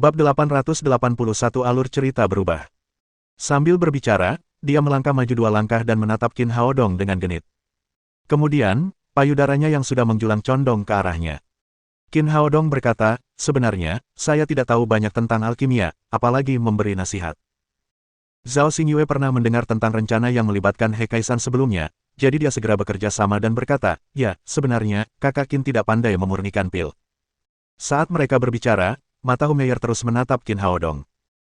Bab 881 alur cerita berubah. Sambil berbicara, dia melangkah maju 2 langkah dan menatap Qin Haodong dengan genit. Kemudian, payudaranya yang sudah menjulang condong ke arahnya. Qin Haodong berkata, sebenarnya, saya tidak tahu banyak tentang alkimia, apalagi memberi nasihat. Zhao Xingyue pernah mendengar tentang rencana yang melibatkan He Kaisan sebelumnya, jadi dia segera bekerja sama dan berkata, ya, sebenarnya, kakak Qin tidak pandai memurnikan pil. Saat mereka berbicara, mata Hu Meier terus menatap Qin Haodong.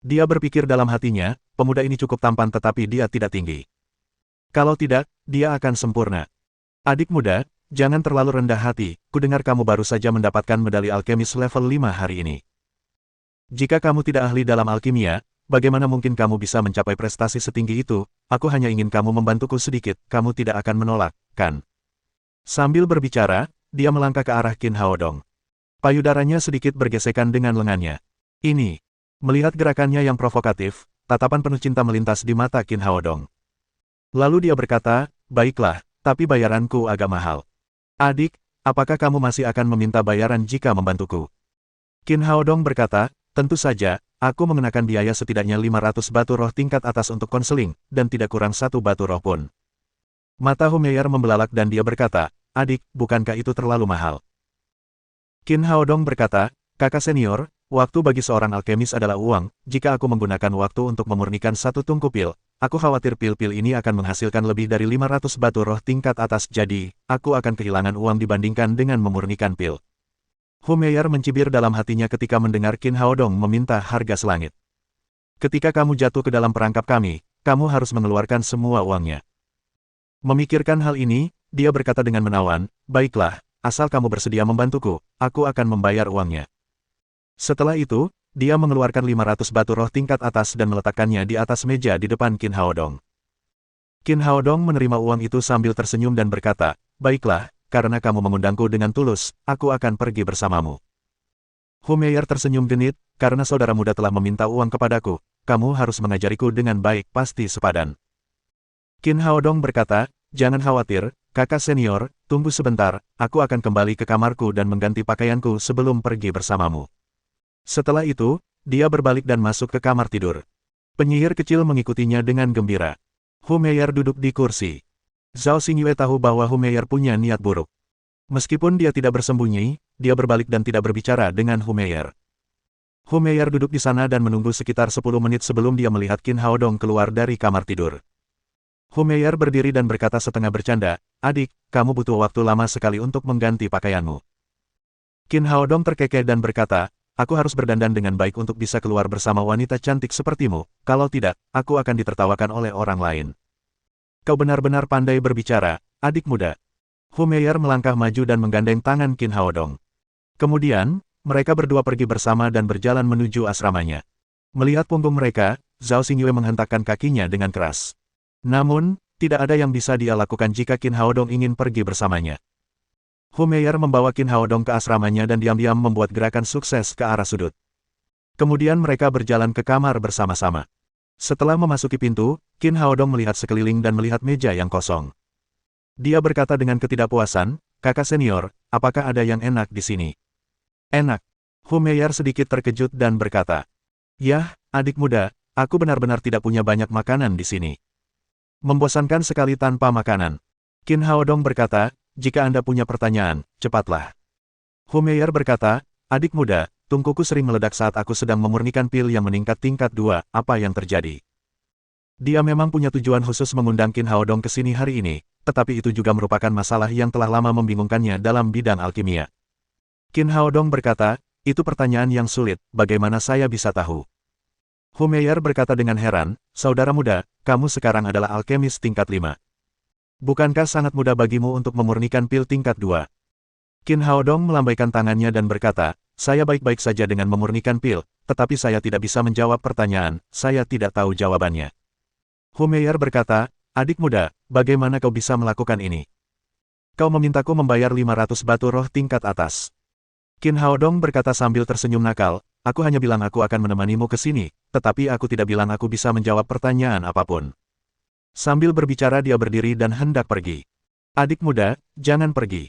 Dia berpikir dalam hatinya, pemuda ini cukup tampan tetapi dia tidak tinggi. Kalau tidak, dia akan sempurna. Adik muda, jangan terlalu rendah hati, kudengar kamu baru saja mendapatkan medali alkemis level 5 hari ini. Jika kamu tidak ahli dalam alkimia, bagaimana mungkin kamu bisa mencapai prestasi setinggi itu? Aku hanya ingin kamu membantuku sedikit, kamu tidak akan menolak, kan? Sambil berbicara, dia melangkah ke arah Qin Haodong. Payudaranya sedikit bergesekan dengan lengannya. Ini. Melihat gerakannya yang provokatif, tatapan penuh cinta melintas di mata Qin Haodong. Lalu dia berkata, baiklah, tapi bayaranku agak mahal. Adik, apakah kamu masih akan meminta bayaran jika membantuku? Qin Haodong berkata, tentu saja, aku mengenakan biaya setidaknya 500 batu roh tingkat atas untuk konseling, dan tidak kurang 1 batu roh pun. Mata Hu Meier membelalak dan dia berkata, adik, bukankah itu terlalu mahal? Qin Haodong berkata, kakak senior, waktu bagi seorang alkemis adalah uang, jika aku menggunakan waktu untuk memurnikan 1 tungku pil, aku khawatir pil-pil ini akan menghasilkan lebih dari 500 batu roh tingkat atas jadi, aku akan kehilangan uang dibandingkan dengan memurnikan pil. Hu Meier mencibir dalam hatinya ketika mendengar Qin Haodong meminta harga selangit. Ketika kamu jatuh ke dalam perangkap kami, kamu harus mengeluarkan semua uangnya. Memikirkan hal ini, dia berkata dengan menawan, baiklah. Asal kamu bersedia membantuku, aku akan membayar uangnya. Setelah itu, dia mengeluarkan 500 batu roh tingkat atas dan meletakkannya di atas meja di depan Qin Haodong. Qin Haodong menerima uang itu sambil tersenyum dan berkata, baiklah, karena kamu mengundangku dengan tulus, aku akan pergi bersamamu. Hu Meier tersenyum genit, karena saudara muda telah meminta uang kepadaku, kamu harus mengajariku dengan baik, pasti sepadan. Qin Haodong berkata, jangan khawatir, kakak senior, tunggu sebentar, aku akan kembali ke kamarku dan mengganti pakaianku sebelum pergi bersamamu. Setelah itu, dia berbalik dan masuk ke kamar tidur. Penyihir kecil mengikutinya dengan gembira. Hu Meier duduk di kursi. Zhao Xingyue tahu bahwa Hu Meier punya niat buruk. Meskipun dia tidak bersembunyi, dia berbalik dan tidak berbicara dengan Hu Meier. Hu Meier duduk di sana dan menunggu sekitar 10 menit sebelum dia melihat Qin Haodong keluar dari kamar tidur. Hu Meier berdiri dan berkata setengah bercanda, adik, kamu butuh waktu lama sekali untuk mengganti pakaianmu. Qin Haodong terkekeh dan berkata, aku harus berdandan dengan baik untuk bisa keluar bersama wanita cantik sepertimu, kalau tidak, aku akan ditertawakan oleh orang lain. Kau benar-benar pandai berbicara, adik muda. Hu Meier melangkah maju dan menggandeng tangan Qin Haodong. Kemudian, mereka berdua pergi bersama dan berjalan menuju asramanya. Melihat punggung mereka, Zhao Xingyue menghentakkan kakinya dengan keras. Namun, tidak ada yang bisa dia lakukan jika Qin Haodong ingin pergi bersamanya. Hu Meier membawa Qin Haodong ke asramanya dan diam-diam membuat gerakan sukses ke arah sudut. Kemudian mereka berjalan ke kamar bersama-sama. Setelah memasuki pintu, Qin Haodong melihat sekeliling dan melihat meja yang kosong. Dia berkata dengan ketidakpuasan, kakak senior, apakah ada yang enak di sini? Enak. Hu Meier sedikit terkejut dan berkata, yah, adik muda, aku benar-benar tidak punya banyak makanan di sini. Membosankan sekali tanpa makanan. Qin Haodong berkata, jika Anda punya pertanyaan, cepatlah. Hu Meier berkata, adik muda, tungkuku sering meledak saat aku sedang memurnikan pil yang meningkat tingkat 2, apa yang terjadi? Dia memang punya tujuan khusus mengundang Qin Haodong ke sini hari ini, tetapi itu juga merupakan masalah yang telah lama membingungkannya dalam bidang alkimia. Qin Haodong berkata, itu pertanyaan yang sulit, bagaimana saya bisa tahu? Hu Meier berkata dengan heran, saudara muda, kamu sekarang adalah alkemis tingkat 5. Bukankah sangat mudah bagimu untuk memurnikan pil tingkat 2? Qin Haodong melambaikan tangannya dan berkata, saya baik-baik saja dengan memurnikan pil, tetapi saya tidak bisa menjawab pertanyaan, saya tidak tahu jawabannya. Hu Meier berkata, adik muda, bagaimana kau bisa melakukan ini? Kau memintaku membayar 500 batu roh tingkat atas. Qin Haodong berkata sambil tersenyum nakal, aku hanya bilang aku akan menemanimu ke sini, tetapi aku tidak bilang aku bisa menjawab pertanyaan apapun. Sambil berbicara dia berdiri dan hendak pergi. Adik muda, jangan pergi.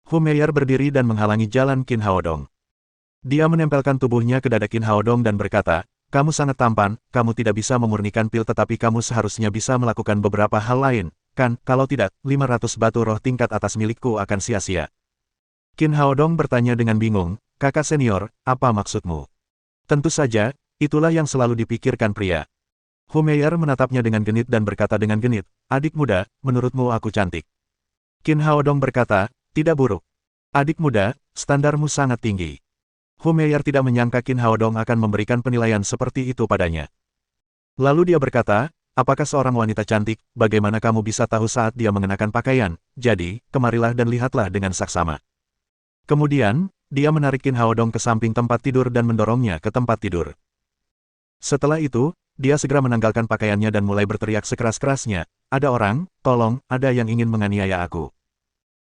Hu Meier berdiri dan menghalangi jalan Qin Haodong. Dia menempelkan tubuhnya ke dada Qin Haodong dan berkata, kamu sangat tampan, kamu tidak bisa memurnikan pil tetapi kamu seharusnya bisa melakukan beberapa hal lain, kan? Kalau tidak, 500 batu roh tingkat atas milikku akan sia-sia. Qin Haodong bertanya dengan bingung, kakak senior, apa maksudmu? Tentu saja, itulah yang selalu dipikirkan pria. Hu Meier menatapnya dengan genit dan berkata dengan genit, adik muda, menurutmu aku cantik? Qin Haodong berkata, tidak buruk. Adik muda, standarmu sangat tinggi. Hu Meier tidak menyangka Qin Haodong akan memberikan penilaian seperti itu padanya. Lalu dia berkata, apakah seorang wanita cantik, bagaimana kamu bisa tahu saat dia mengenakan pakaian? Jadi, kemarilah dan lihatlah dengan saksama. Kemudian, dia menarik Qin Haodong ke samping tempat tidur dan mendorongnya ke tempat tidur. Setelah itu, dia segera menanggalkan pakaiannya dan mulai berteriak sekeras-kerasnya, ada orang, tolong, ada yang ingin menganiaya aku.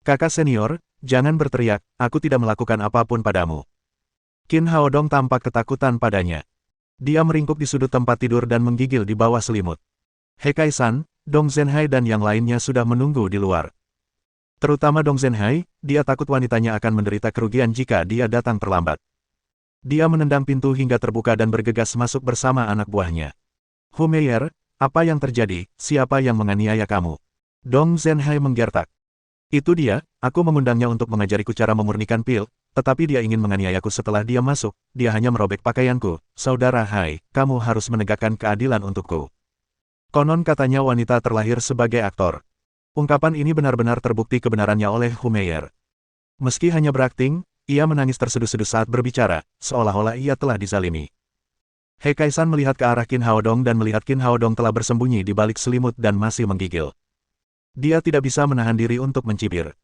Kakak senior, jangan berteriak, aku tidak melakukan apapun padamu. Qin Haodong tampak ketakutan padanya. Dia meringkuk di sudut tempat tidur dan menggigil di bawah selimut. He Kai-san, Dong Zhenhai dan yang lainnya sudah menunggu di luar. Terutama Dong Zhenhai, dia takut wanitanya akan menderita kerugian jika dia datang terlambat. Dia menendang pintu hingga terbuka dan bergegas masuk bersama anak buahnya. Hu Meier, apa yang terjadi? Siapa yang menganiaya kamu? Dong Zhenhai menggertak. Itu dia, aku mengundangnya untuk mengajariku cara memurnikan pil, tetapi dia ingin menganiayaku setelah dia masuk, dia hanya merobek pakaianku. Saudara Hai, kamu harus menegakkan keadilan untukku. Konon katanya wanita terlahir sebagai aktor. Ungkapan ini benar-benar terbukti kebenarannya oleh Hu Meier. Meski hanya berakting, ia menangis terseduh-seduh saat berbicara, seolah-olah ia telah dizalimi. He Kai-san melihat ke arah Qin Haodong dan melihat Qin Haodong telah bersembunyi di balik selimut dan masih menggigil. Dia tidak bisa menahan diri untuk mencibir.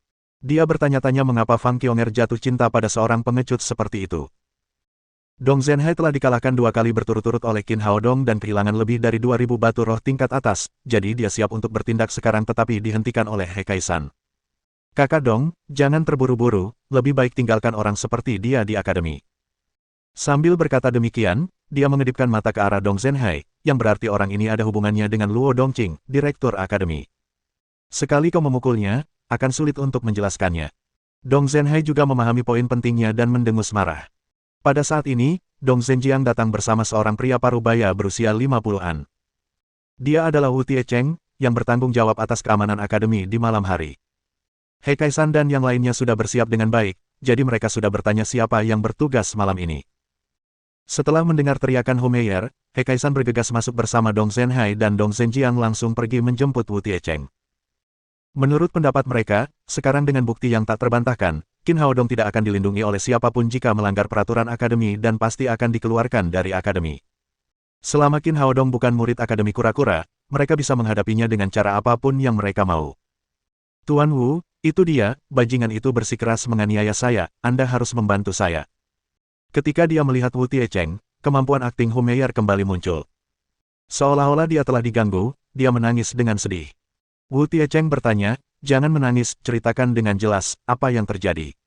Dia bertanya-tanya mengapa Fang Qionger jatuh cinta pada seorang pengecut seperti itu. Dong Zhenhai telah dikalahkan 2 kali berturut-turut oleh Qin Haodong dan kehilangan lebih dari 2000 batu roh tingkat atas, jadi dia siap untuk bertindak sekarang tetapi dihentikan oleh He Kai-san. Kakak Dong, jangan terburu-buru, lebih baik tinggalkan orang seperti dia di akademi. Sambil berkata demikian, dia mengedipkan mata ke arah Dong Zhenhai, yang berarti orang ini ada hubungannya dengan Luo Dongqing, direktur akademi. Sekali kau memukulnya, akan sulit untuk menjelaskannya. Dong Zhenhai juga memahami poin pentingnya dan mendengus marah. Pada saat ini, Dong Zhenjiang datang bersama seorang pria parubaya berusia 50-an. Dia adalah Wu Tiecheng, yang bertanggung jawab atas keamanan akademi di malam hari. He Kai-san dan yang lainnya sudah bersiap dengan baik, jadi mereka sudah bertanya siapa yang bertugas malam ini. Setelah mendengar teriakan Hu Meier, He Kai-san bergegas masuk bersama Dong Zhenhai dan Dong Zhenjiang langsung pergi menjemput Wu Tiecheng. Menurut pendapat mereka, sekarang dengan bukti yang tak terbantahkan, Qin Haodong tidak akan dilindungi oleh siapapun jika melanggar peraturan akademi dan pasti akan dikeluarkan dari akademi. Selama Qin Haodong bukan murid akademi kura-kura, mereka bisa menghadapinya dengan cara apapun yang mereka mau. Tuan Wu, itu dia, bajingan itu bersikeras menganiaya saya, Anda harus membantu saya. Ketika dia melihat Wu Tiecheng, kemampuan akting Hu Meier kembali muncul. Seolah-olah dia telah diganggu, dia menangis dengan sedih. Wu Tiecheng bertanya, jangan menangis, ceritakan dengan jelas, apa yang terjadi.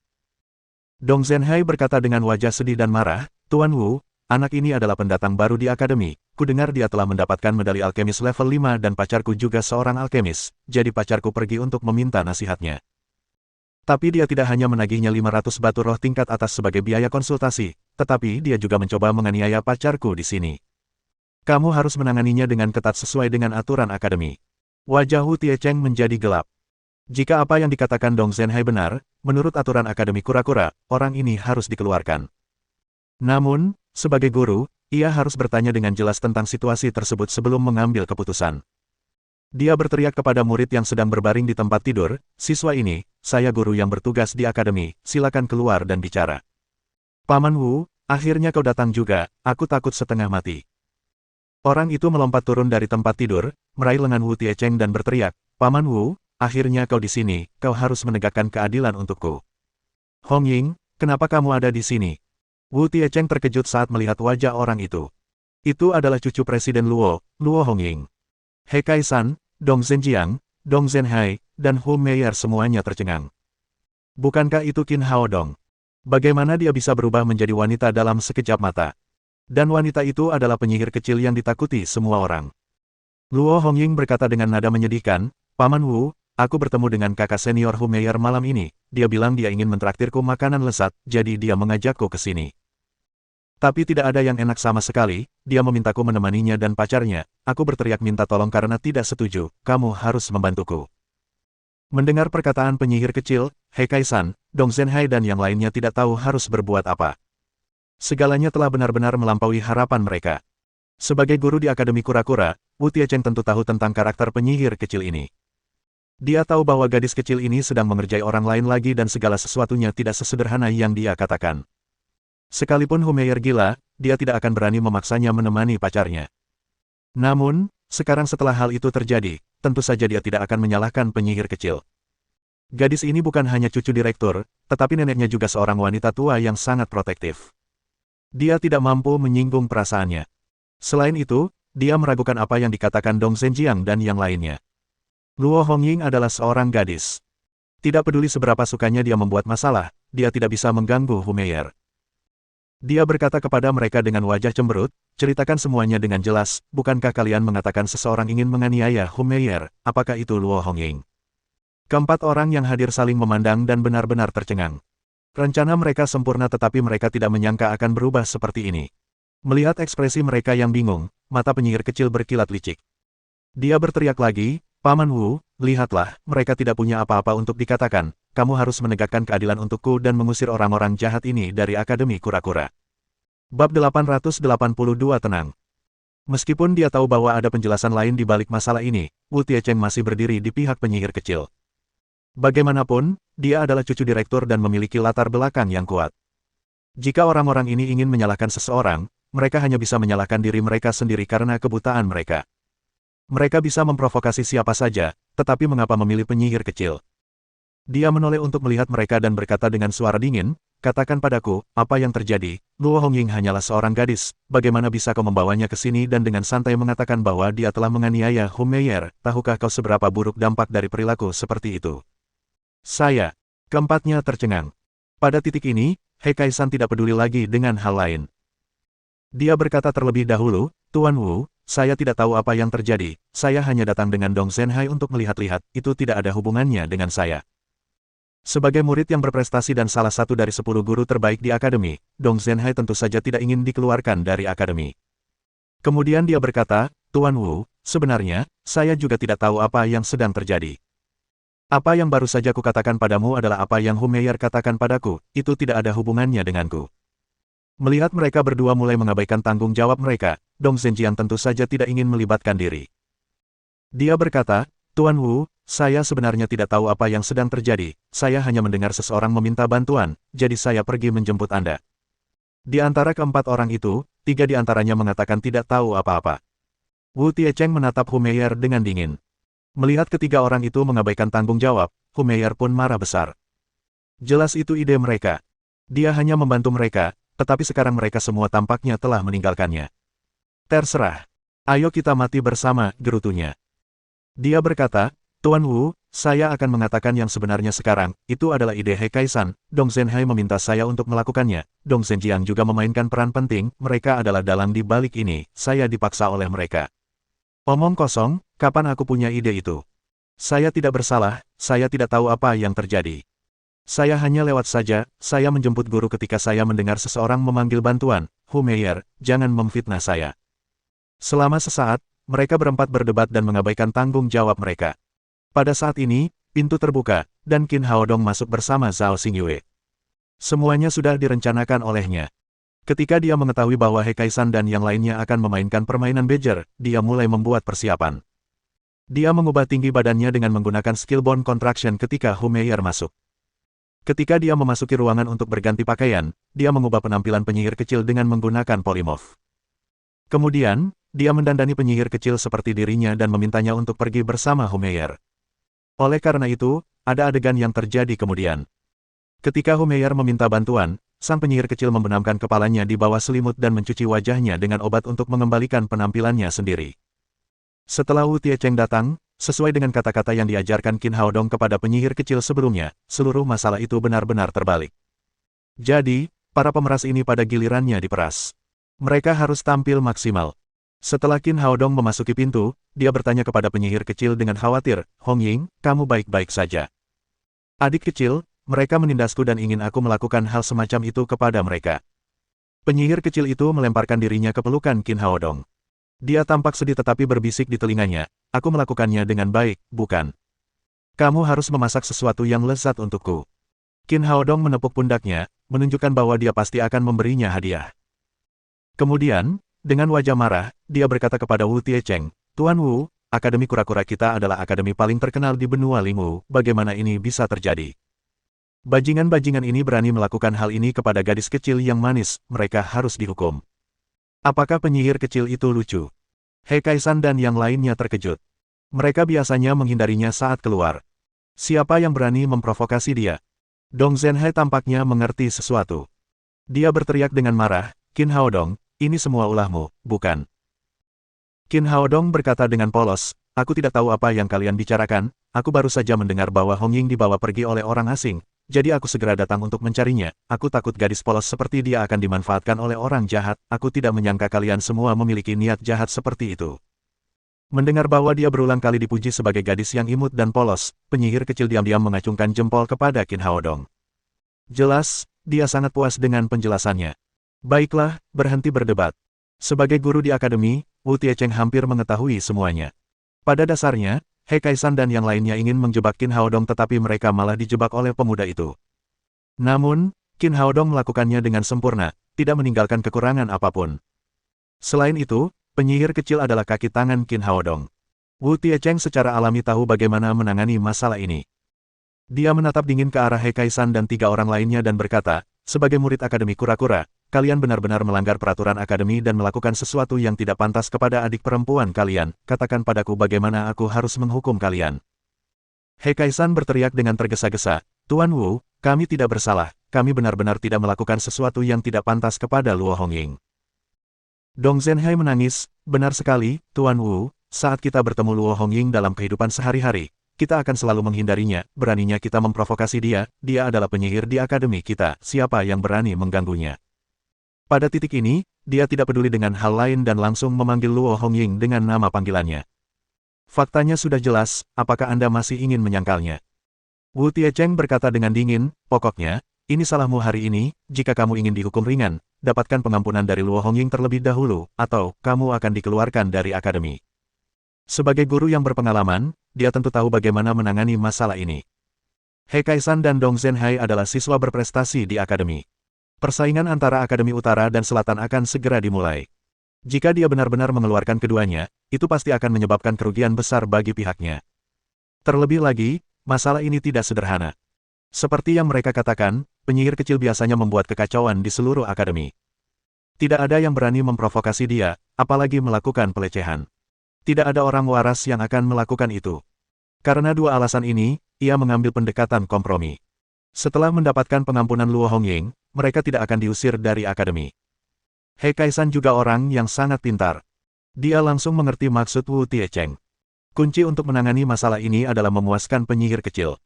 Dong Zhenhai berkata dengan wajah sedih dan marah, Tuan Wu, anak ini adalah pendatang baru di akademi, kudengar dia telah mendapatkan medali alkemis level 5 dan pacarku juga seorang alkemis, jadi pacarku pergi untuk meminta nasihatnya. Tapi dia tidak hanya menagihnya 500 batu roh tingkat atas sebagai biaya konsultasi, tetapi dia juga mencoba menganiaya pacarku di sini. Kamu harus menanganinya dengan ketat sesuai dengan aturan akademi. Wajah Wu Tiecheng menjadi gelap. Jika apa yang dikatakan Dong Zhenhai benar, menurut aturan akademi kura-kura, orang ini harus dikeluarkan. Namun, sebagai guru, ia harus bertanya dengan jelas tentang situasi tersebut sebelum mengambil keputusan. Dia berteriak kepada murid yang sedang berbaring di tempat tidur, siswa ini, saya guru yang bertugas di akademi, silakan keluar dan bicara. Paman Wu, akhirnya kau datang juga, aku takut setengah mati. Orang itu melompat turun dari tempat tidur, meraih lengan Wu Tiecheng dan berteriak, Paman Wu, akhirnya kau di sini, kau harus menegakkan keadilan untukku. Hong Ying, kenapa kamu ada di sini? Wu Tiecheng terkejut saat melihat wajah orang itu. Itu adalah cucu Presiden Luo, Luo Hong Ying. He Kai-san, Dong Zhenjiang, Dong Zhenhai, dan Hu Meier semuanya tercengang. Bukankah itu Qin Haodong? Bagaimana dia bisa berubah menjadi wanita dalam sekejap mata? Dan wanita itu adalah penyihir kecil yang ditakuti semua orang. Luo Hongying berkata dengan nada menyedihkan, Paman Wu, aku bertemu dengan kakak senior Hu Meier malam ini, dia bilang dia ingin mentraktirku makanan lezat, jadi dia mengajakku ke sini. Tapi tidak ada yang enak sama sekali, dia memintaku menemaninya dan pacarnya, aku berteriak minta tolong karena tidak setuju, kamu harus membantuku. Mendengar perkataan penyihir kecil, Hekai-san, Dong Zhenhai dan yang lainnya tidak tahu harus berbuat apa. Segalanya telah benar-benar melampaui harapan mereka. Sebagai guru di Akademi Kura-Kura, Wu Tiecheng tentu tahu tentang karakter penyihir kecil ini. Dia tahu bahwa gadis kecil ini sedang mengerjai orang lain lagi dan segala sesuatunya tidak sesederhana yang dia katakan. Sekalipun Humeyer gila, dia tidak akan berani memaksanya menemani pacarnya. Namun, sekarang setelah hal itu terjadi, tentu saja dia tidak akan menyalahkan penyihir kecil. Gadis ini bukan hanya cucu direktur, tetapi neneknya juga seorang wanita tua yang sangat protektif. Dia tidak mampu menyinggung perasaannya. Selain itu, dia meragukan apa yang dikatakan Dong Zhenjiang dan yang lainnya. Luo Hongying adalah seorang gadis. Tidak peduli seberapa sukanya dia membuat masalah, dia tidak bisa mengganggu Humeyer. Dia berkata kepada mereka dengan wajah cemberut, ceritakan semuanya dengan jelas, bukankah kalian mengatakan seseorang ingin menganiaya Humeyer, apakah itu Luo Hongying? Keempat orang yang hadir saling memandang dan benar-benar tercengang. Rencana mereka sempurna tetapi mereka tidak menyangka akan berubah seperti ini. Melihat ekspresi mereka yang bingung, mata penyihir kecil berkilat licik. Dia berteriak lagi, Paman Wu, lihatlah, mereka tidak punya apa-apa untuk dikatakan, kamu harus menegakkan keadilan untukku dan mengusir orang-orang jahat ini dari Akademi Kura-Kura. Bab 882 tenang. Meskipun dia tahu bahwa ada penjelasan lain di balik masalah ini, Wu Tiecheng masih berdiri di pihak penyihir kecil. Bagaimanapun, dia adalah cucu direktur dan memiliki latar belakang yang kuat. Jika orang-orang ini ingin menyalahkan seseorang, mereka hanya bisa menyalahkan diri mereka sendiri karena kebutaan mereka. Mereka bisa memprovokasi siapa saja, tetapi mengapa memilih penyihir kecil? Dia menoleh untuk melihat mereka dan berkata dengan suara dingin, katakan padaku, apa yang terjadi? Luo Hongying hanyalah seorang gadis, bagaimana bisa kau membawanya ke sini dan dengan santai mengatakan bahwa dia telah menganiaya Humeyer, tahukah kau seberapa buruk dampak dari perilaku seperti itu? Saya. Keempatnya tercengang. Pada titik ini, Hekai-san tidak peduli lagi dengan hal lain. Dia berkata terlebih dahulu, Tuan Wu, saya tidak tahu apa yang terjadi, saya hanya datang dengan Dong Zhenhai untuk melihat-lihat, itu tidak ada hubungannya dengan saya. Sebagai murid yang berprestasi dan salah satu dari 10 guru terbaik di akademi, Dong Zhenhai tentu saja tidak ingin dikeluarkan dari akademi. Kemudian dia berkata, Tuan Wu, sebenarnya, saya juga tidak tahu apa yang sedang terjadi. Apa yang baru saja kukatakan padamu adalah apa yang Humeyer katakan padaku, itu tidak ada hubungannya denganku. Melihat mereka berdua mulai mengabaikan tanggung jawab mereka, Dong Zhenjiang tentu saja tidak ingin melibatkan diri. Dia berkata, Tuan Wu, saya sebenarnya tidak tahu apa yang sedang terjadi, saya hanya mendengar seseorang meminta bantuan, jadi saya pergi menjemput Anda. Di antara keempat orang itu, 3 di antaranya mengatakan tidak tahu apa-apa. Wu Tiecheng menatap Humeyer dengan dingin. Melihat ketiga orang itu mengabaikan tanggung jawab, Humeyer pun marah besar. Jelas itu ide mereka. Dia hanya membantu mereka, tetapi sekarang mereka semua tampaknya telah meninggalkannya. Terserah. Ayo kita mati bersama, gerutunya. Dia berkata, Tuan Wu, saya akan mengatakan yang sebenarnya sekarang, itu adalah ide Hekai-san, Dong Zhenhai meminta saya untuk melakukannya, Dong Zhenjiang juga memainkan peran penting, mereka adalah dalang di balik ini, saya dipaksa oleh mereka. Omong kosong, kapan aku punya ide itu? Saya tidak bersalah, saya tidak tahu apa yang terjadi. Saya hanya lewat saja, saya menjemput guru ketika saya mendengar seseorang memanggil bantuan, Humeyer, jangan memfitnah saya. Selama sesaat, mereka berempat berdebat dan mengabaikan tanggung jawab mereka. Pada saat ini, pintu terbuka, dan Qin Haodong masuk bersama Zhao Xingyue. Semuanya sudah direncanakan olehnya. Ketika dia mengetahui bahwa Hekai-san dan yang lainnya akan memainkan permainan bejer, dia mulai membuat persiapan. Dia mengubah tinggi badannya dengan menggunakan skill bone contraction ketika Humeyer masuk. Ketika dia memasuki ruangan untuk berganti pakaian, dia mengubah penampilan penyihir kecil dengan menggunakan polymorph. Kemudian, dia mendandani penyihir kecil seperti dirinya dan memintanya untuk pergi bersama Humeyer. Oleh karena itu, ada adegan yang terjadi kemudian. Ketika Humeyer meminta bantuan, sang penyihir kecil membenamkan kepalanya di bawah selimut dan mencuci wajahnya dengan obat untuk mengembalikan penampilannya sendiri. Setelah Wu Tiecheng datang, sesuai dengan kata-kata yang diajarkan Qin Haodong kepada penyihir kecil sebelumnya, seluruh masalah itu benar-benar terbalik. Jadi, para pemeras ini pada gilirannya diperas. Mereka harus tampil maksimal. Setelah Qin Haodong memasuki pintu, dia bertanya kepada penyihir kecil dengan khawatir, Hongying, kamu baik-baik saja? Adik kecil, mereka menindasku dan ingin aku melakukan hal semacam itu kepada mereka. Penyihir kecil itu melemparkan dirinya ke pelukan Qin Haodong. Dia tampak sedih tetapi berbisik di telinganya, aku melakukannya dengan baik, bukan? Kamu harus memasak sesuatu yang lezat untukku. Qin Haodong menepuk pundaknya, menunjukkan bahwa dia pasti akan memberinya hadiah. Kemudian, dengan wajah marah, dia berkata kepada Wu Tiecheng, Tuan Wu, Akademi Kura-Kura kita adalah akademi paling terkenal di benua Limu, bagaimana ini bisa terjadi? Bajingan-bajingan ini berani melakukan hal ini kepada gadis kecil yang manis, mereka harus dihukum. Apakah penyihir kecil itu lucu? He Kaisan dan yang lainnya terkejut. Mereka biasanya menghindarinya saat keluar. Siapa yang berani memprovokasi dia? Dong Zhenhai tampaknya mengerti sesuatu. Dia berteriak dengan marah, Qin Haodong, ini semua ulahmu, bukan? Qin Haodong berkata dengan polos, aku tidak tahu apa yang kalian bicarakan, aku baru saja mendengar bahwa Hong Ying dibawa pergi oleh orang asing, jadi aku segera datang untuk mencarinya, aku takut gadis polos seperti dia akan dimanfaatkan oleh orang jahat, aku tidak menyangka kalian semua memiliki niat jahat seperti itu. Mendengar bahwa dia berulang kali dipuji sebagai gadis yang imut dan polos, penyihir kecil diam-diam mengacungkan jempol kepada Qin Haodong. Jelas, dia sangat puas dengan penjelasannya. Baiklah, berhenti berdebat. Sebagai guru di akademi, Wu Tiecheng hampir mengetahui semuanya. Pada dasarnya, He Kaisan dan yang lainnya ingin menjebak Qin Haodong tetapi mereka malah dijebak oleh pemuda itu. Namun, Qin Haodong melakukannya dengan sempurna, tidak meninggalkan kekurangan apapun. Selain itu, penyihir kecil adalah kaki tangan Qin Haodong. Wu Tiecheng secara alami tahu bagaimana menangani masalah ini. Dia menatap dingin ke arah He Kaisan dan 3 orang lainnya dan berkata, sebagai murid Akademi Kura-Kura, kalian benar-benar melanggar peraturan akademi dan melakukan sesuatu yang tidak pantas kepada adik perempuan kalian, katakan padaku bagaimana aku harus menghukum kalian. He Kaisan berteriak dengan tergesa-gesa, Tuan Wu, kami tidak bersalah, kami benar-benar tidak melakukan sesuatu yang tidak pantas kepada Luo Hongying. Dong Zhenhai menangis, benar sekali, Tuan Wu, saat kita bertemu Luo Hongying dalam kehidupan sehari-hari, kita akan selalu menghindarinya, beraninya kita memprovokasi dia adalah penyihir di akademi kita, siapa yang berani mengganggunya. Pada titik ini, dia tidak peduli dengan hal lain dan langsung memanggil Luo Hongying dengan nama panggilannya. Faktanya sudah jelas, apakah Anda masih ingin menyangkalnya? Wu Tiecheng berkata dengan dingin, pokoknya, ini salahmu hari ini, jika kamu ingin dihukum ringan, dapatkan pengampunan dari Luo Hongying terlebih dahulu, atau kamu akan dikeluarkan dari akademi. Sebagai guru yang berpengalaman, dia tentu tahu bagaimana menangani masalah ini. He Kaisan dan Dong Zhenhai adalah siswa berprestasi di akademi. Persaingan antara Akademi Utara dan Selatan akan segera dimulai. Jika dia benar-benar mengeluarkan keduanya, itu pasti akan menyebabkan kerugian besar bagi pihaknya. Terlebih lagi, masalah ini tidak sederhana. Seperti yang mereka katakan, penyihir kecil biasanya membuat kekacauan di seluruh akademi. Tidak ada yang berani memprovokasi dia, apalagi melakukan pelecehan. Tidak ada orang waras yang akan melakukan itu. Karena 2 alasan ini, ia mengambil pendekatan kompromi. Setelah mendapatkan pengampunan Luo Hongying, mereka tidak akan diusir dari akademi. He Kaisan juga orang yang sangat pintar. Dia langsung mengerti maksud Wu Tiecheng. Kunci untuk menangani masalah ini adalah memuaskan penyihir kecil.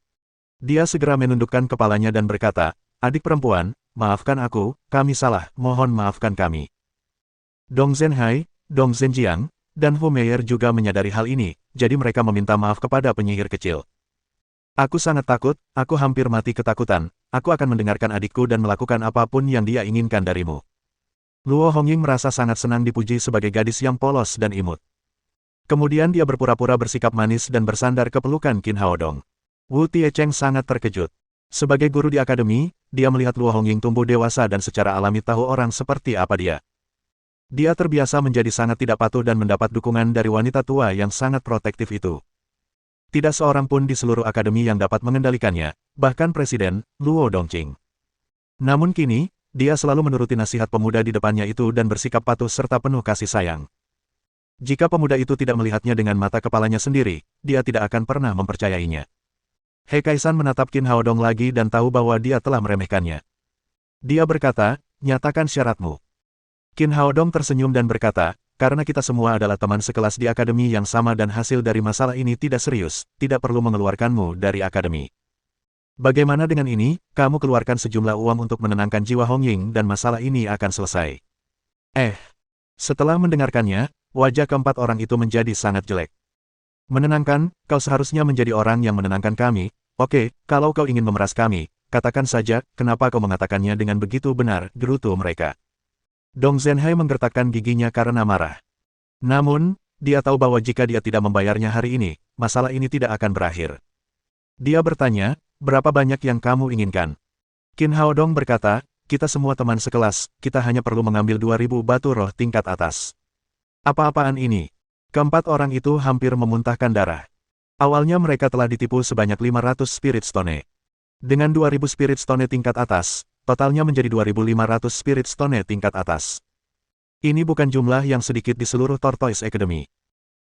Dia segera menundukkan kepalanya dan berkata, adik perempuan, maafkan aku, kami salah, mohon maafkan kami. Dong Zhenhai, Dong Zhenjiang, dan Hu Meier juga menyadari hal ini, jadi mereka meminta maaf kepada penyihir kecil. Aku sangat takut, aku hampir mati ketakutan, aku akan mendengarkan adikku dan melakukan apapun yang dia inginkan darimu. Luo Hongying merasa sangat senang dipuji sebagai gadis yang polos dan imut. Kemudian dia berpura-pura bersikap manis dan bersandar ke pelukan Qin Haodong. Wu Tiecheng sangat terkejut. Sebagai guru di akademi, dia melihat Luo Hongying tumbuh dewasa dan secara alami tahu orang seperti apa dia. Dia terbiasa menjadi sangat tidak patuh dan mendapat dukungan dari wanita tua yang sangat protektif itu. Tidak seorang pun di seluruh akademi yang dapat mengendalikannya, bahkan Presiden, Luo Dongqing. Namun kini, dia selalu menuruti nasihat pemuda di depannya itu dan bersikap patuh serta penuh kasih sayang. Jika pemuda itu tidak melihatnya dengan mata kepalanya sendiri, dia tidak akan pernah mempercayainya. He Kaisan menatap Qin Haodong lagi dan tahu bahwa dia telah meremehkannya. Dia berkata, nyatakan syaratmu. Qin Haodong tersenyum dan berkata, karena kita semua adalah teman sekelas di akademi yang sama dan hasil dari masalah ini tidak serius, tidak perlu mengeluarkanmu dari akademi. Bagaimana dengan ini, kamu keluarkan sejumlah uang untuk menenangkan jiwa Hongying dan masalah ini akan selesai. Setelah mendengarkannya, wajah keempat orang itu menjadi sangat jelek. Menenangkan, kau seharusnya menjadi orang yang menenangkan kami, oke, kalau kau ingin memeras kami, katakan saja, kenapa kau mengatakannya dengan begitu benar, gerutu mereka. Dong Zhenhai menggertakkan giginya karena marah. Namun, dia tahu bahwa jika dia tidak membayarnya hari ini, masalah ini tidak akan berakhir. Dia bertanya, berapa banyak yang kamu inginkan? Qin Haodong berkata, kita semua teman sekelas, kita hanya perlu mengambil 2000 batu roh tingkat atas. Apa-apaan ini? Keempat orang itu hampir memuntahkan darah. Awalnya mereka telah ditipu sebanyak 500 Spirit Stone. Dengan 2000 Spirit Stone tingkat atas, totalnya menjadi 2500 Spirit Stone tingkat atas. Ini bukan jumlah yang sedikit di seluruh Tortoise Academy.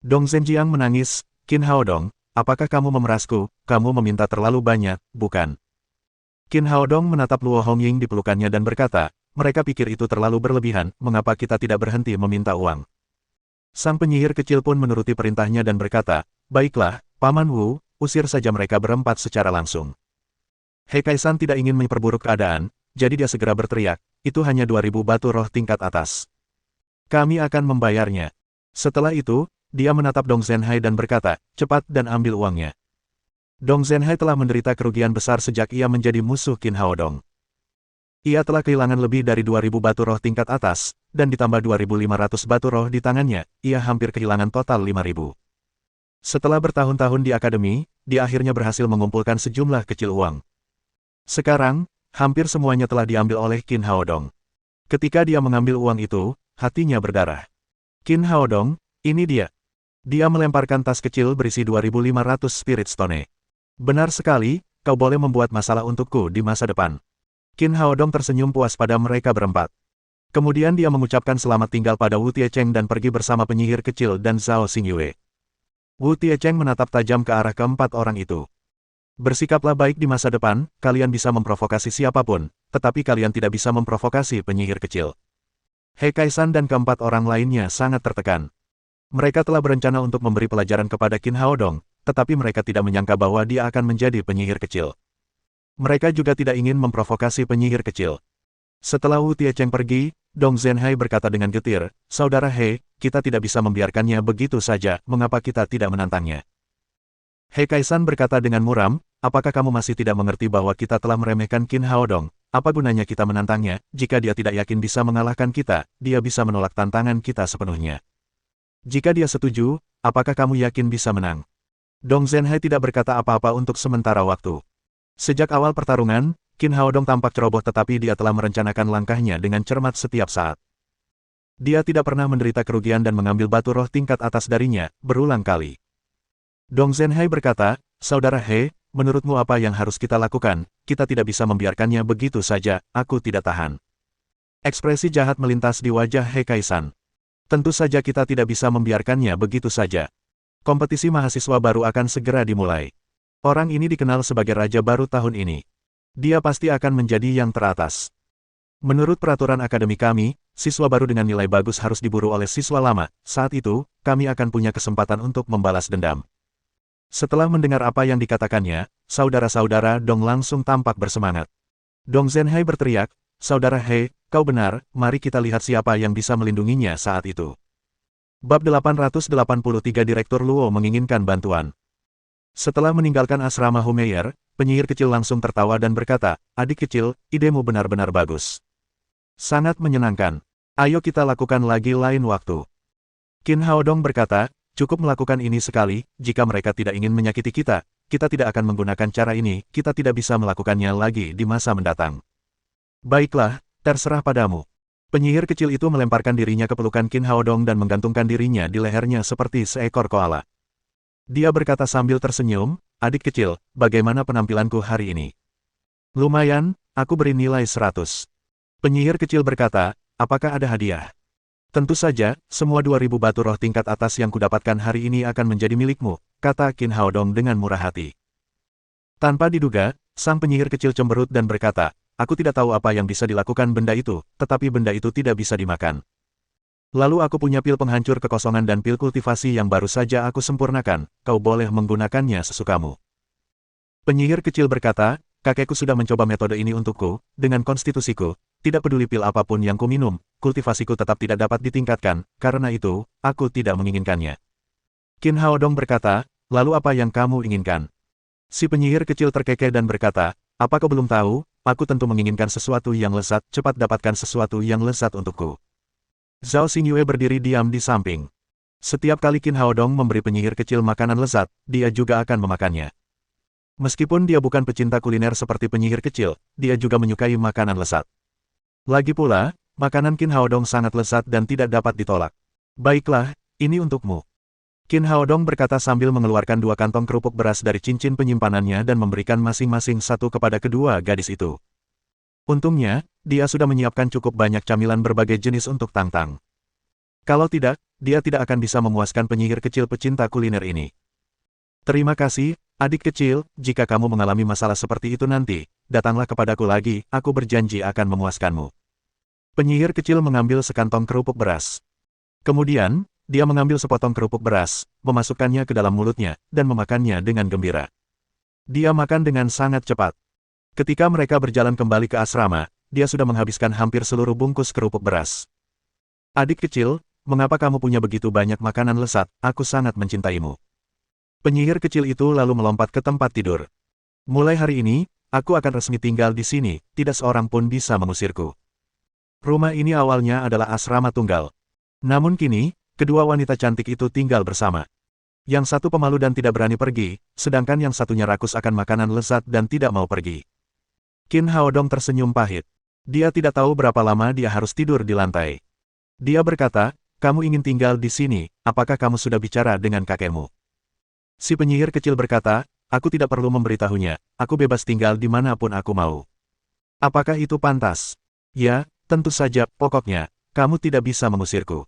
Dong Zhenjiang menangis, Qin Haodong, apakah kamu memerasku, kamu meminta terlalu banyak, bukan? Qin Haodong menatap Luo Hongying di pelukannya dan berkata, mereka pikir itu terlalu berlebihan, mengapa kita tidak berhenti meminta uang? Sang penyihir kecil pun menuruti perintahnya dan berkata, baiklah, Paman Wu, usir saja mereka berempat secara langsung. He Kaisan tidak ingin memperburuk keadaan, jadi dia segera berteriak, itu hanya 2000 batu roh tingkat atas. Kami akan membayarnya. Setelah itu, dia menatap Dong Zhenhai dan berkata, cepat dan ambil uangnya. Dong Zhenhai telah menderita kerugian besar sejak ia menjadi musuh Qin Haodong. Ia telah kehilangan lebih dari 2000 batu roh tingkat atas, dan ditambah 2500 batu roh di tangannya, ia hampir kehilangan total 5000. Setelah bertahun-tahun di akademi, dia akhirnya berhasil mengumpulkan sejumlah kecil uang. Sekarang, hampir semuanya telah diambil oleh Qin Haodong. Ketika dia mengambil uang itu, hatinya berdarah. Qin Haodong, ini dia. Dia melemparkan tas kecil berisi 2500 Spirit Stone. Benar sekali, kau boleh membuat masalah untukku di masa depan. Qin Haodong tersenyum puas pada mereka berempat. Kemudian dia mengucapkan selamat tinggal pada Wu Tiecheng dan pergi bersama penyihir kecil dan Zhao Xingyue. Wu Tiecheng menatap tajam ke arah keempat orang itu. Bersikaplah baik di masa depan, kalian bisa memprovokasi siapapun, tetapi kalian tidak bisa memprovokasi penyihir kecil. He Kaisan dan keempat orang lainnya sangat tertekan. Mereka telah berencana untuk memberi pelajaran kepada Qin Haodong, tetapi mereka tidak menyangka bahwa dia akan menjadi penyihir kecil. Mereka juga tidak ingin memprovokasi penyihir kecil. Setelah Wu Tiecheng pergi, Dong Zhenhai berkata dengan getir, Saudara He, kita tidak bisa membiarkannya begitu saja, mengapa kita tidak menantangnya? He Kaisan berkata dengan muram, apakah kamu masih tidak mengerti bahwa kita telah meremehkan Qin Haodong? Apa gunanya kita menantangnya, jika dia tidak yakin bisa mengalahkan kita, dia bisa menolak tantangan kita sepenuhnya. Jika dia setuju, apakah kamu yakin bisa menang? Dong Zhenhai tidak berkata apa-apa untuk sementara waktu. Sejak awal pertarungan, Qin Haodong tampak ceroboh tetapi dia telah merencanakan langkahnya dengan cermat setiap saat. Dia tidak pernah menderita kerugian dan mengambil batu roh tingkat atas darinya, berulang kali. Dong Zhenhai berkata, Saudara He, menurutmu apa yang harus kita lakukan? Kita tidak bisa membiarkannya begitu saja, aku tidak tahan. Ekspresi jahat melintas di wajah He Kaisan. Tentu saja kita tidak bisa membiarkannya begitu saja. Kompetisi mahasiswa baru akan segera dimulai. Orang ini dikenal sebagai raja baru tahun ini. Dia pasti akan menjadi yang teratas. Menurut peraturan akademi kami, siswa baru dengan nilai bagus harus diburu oleh siswa lama. Saat itu, kami akan punya kesempatan untuk membalas dendam. Setelah mendengar apa yang dikatakannya, saudara-saudara Dong langsung tampak bersemangat. Dong Zhenhai berteriak, Saudara He, kau benar, mari kita lihat siapa yang bisa melindunginya saat itu. Bab 883 Direktur Luo menginginkan bantuan. Setelah meninggalkan asrama Humeyer, penyihir kecil langsung tertawa dan berkata, adik kecil, idemu benar-benar bagus. Sangat menyenangkan. Ayo kita lakukan lagi lain waktu. Qin Haodong berkata, cukup melakukan ini sekali, jika mereka tidak ingin menyakiti kita, kita tidak akan menggunakan cara ini, kita tidak bisa melakukannya lagi di masa mendatang. Baiklah, terserah padamu. Penyihir kecil itu melemparkan dirinya ke pelukan Qin Haodong dan menggantungkan dirinya di lehernya seperti seekor koala. Dia berkata sambil tersenyum, adik kecil, bagaimana penampilanku hari ini? Lumayan, aku beri nilai 100. Penyihir kecil berkata, apakah ada hadiah? Tentu saja, semua 2000 batu roh tingkat atas yang kudapatkan hari ini akan menjadi milikmu, kata Qin Haodong dengan murah hati. Tanpa diduga, sang penyihir kecil cemberut dan berkata, aku tidak tahu apa yang bisa dilakukan benda itu, tetapi benda itu tidak bisa dimakan. Lalu aku punya pil penghancur kekosongan dan pil kultivasi yang baru saja aku sempurnakan, kau boleh menggunakannya sesukamu. Penyihir kecil berkata, kakekku sudah mencoba metode ini untukku, dengan konstitusiku, tidak peduli pil apapun yang kuminum, kultivasiku tetap tidak dapat ditingkatkan, karena itu, aku tidak menginginkannya. Qin Haodong berkata, lalu apa yang kamu inginkan? Si penyihir kecil terkekeh dan berkata, apa kau belum tahu, aku tentu menginginkan sesuatu yang lezat, cepat dapatkan sesuatu yang lezat untukku. Zhao Xingyue berdiri diam di samping. Setiap kali Qin Haodong memberi penyihir kecil makanan lezat, dia juga akan memakannya. Meskipun dia bukan pecinta kuliner seperti penyihir kecil, dia juga menyukai makanan lezat. Lagi pula, makanan Qin Haodong sangat lezat dan tidak dapat ditolak. Baiklah, ini untukmu. Qin Haodong berkata sambil mengeluarkan 2 kantong kerupuk beras dari cincin penyimpanannya dan memberikan masing-masing satu kepada kedua gadis itu. Untungnya, dia sudah menyiapkan cukup banyak camilan berbagai jenis untuk Tang Tang. Kalau tidak, dia tidak akan bisa memuaskan penyihir kecil pecinta kuliner ini. Terima kasih, adik kecil, jika kamu mengalami masalah seperti itu nanti, datanglah kepadaku lagi, aku berjanji akan memuaskanmu. Penyihir kecil mengambil sekantong kerupuk beras. Kemudian, dia mengambil sepotong kerupuk beras, memasukkannya ke dalam mulutnya, dan memakannya dengan gembira. Dia makan dengan sangat cepat. Ketika mereka berjalan kembali ke asrama, dia sudah menghabiskan hampir seluruh bungkus kerupuk beras. Adik kecil, mengapa kamu punya begitu banyak makanan lezat? Aku sangat mencintaimu. Penyihir kecil itu lalu melompat ke tempat tidur. Mulai hari ini, aku akan resmi tinggal di sini, tidak seorang pun bisa mengusirku. Rumah ini awalnya adalah asrama tunggal. Namun kini, kedua wanita cantik itu tinggal bersama. Yang satu pemalu dan tidak berani pergi, sedangkan yang satunya rakus akan makanan lezat dan tidak mau pergi. Qin Haodong tersenyum pahit. Dia tidak tahu berapa lama dia harus tidur di lantai. Dia berkata, kamu ingin tinggal di sini, apakah kamu sudah bicara dengan kakekmu? Si penyihir kecil berkata, aku tidak perlu memberitahunya, aku bebas tinggal di manapun aku mau. Apakah itu pantas? Ya, tentu saja, pokoknya, kamu tidak bisa mengusirku.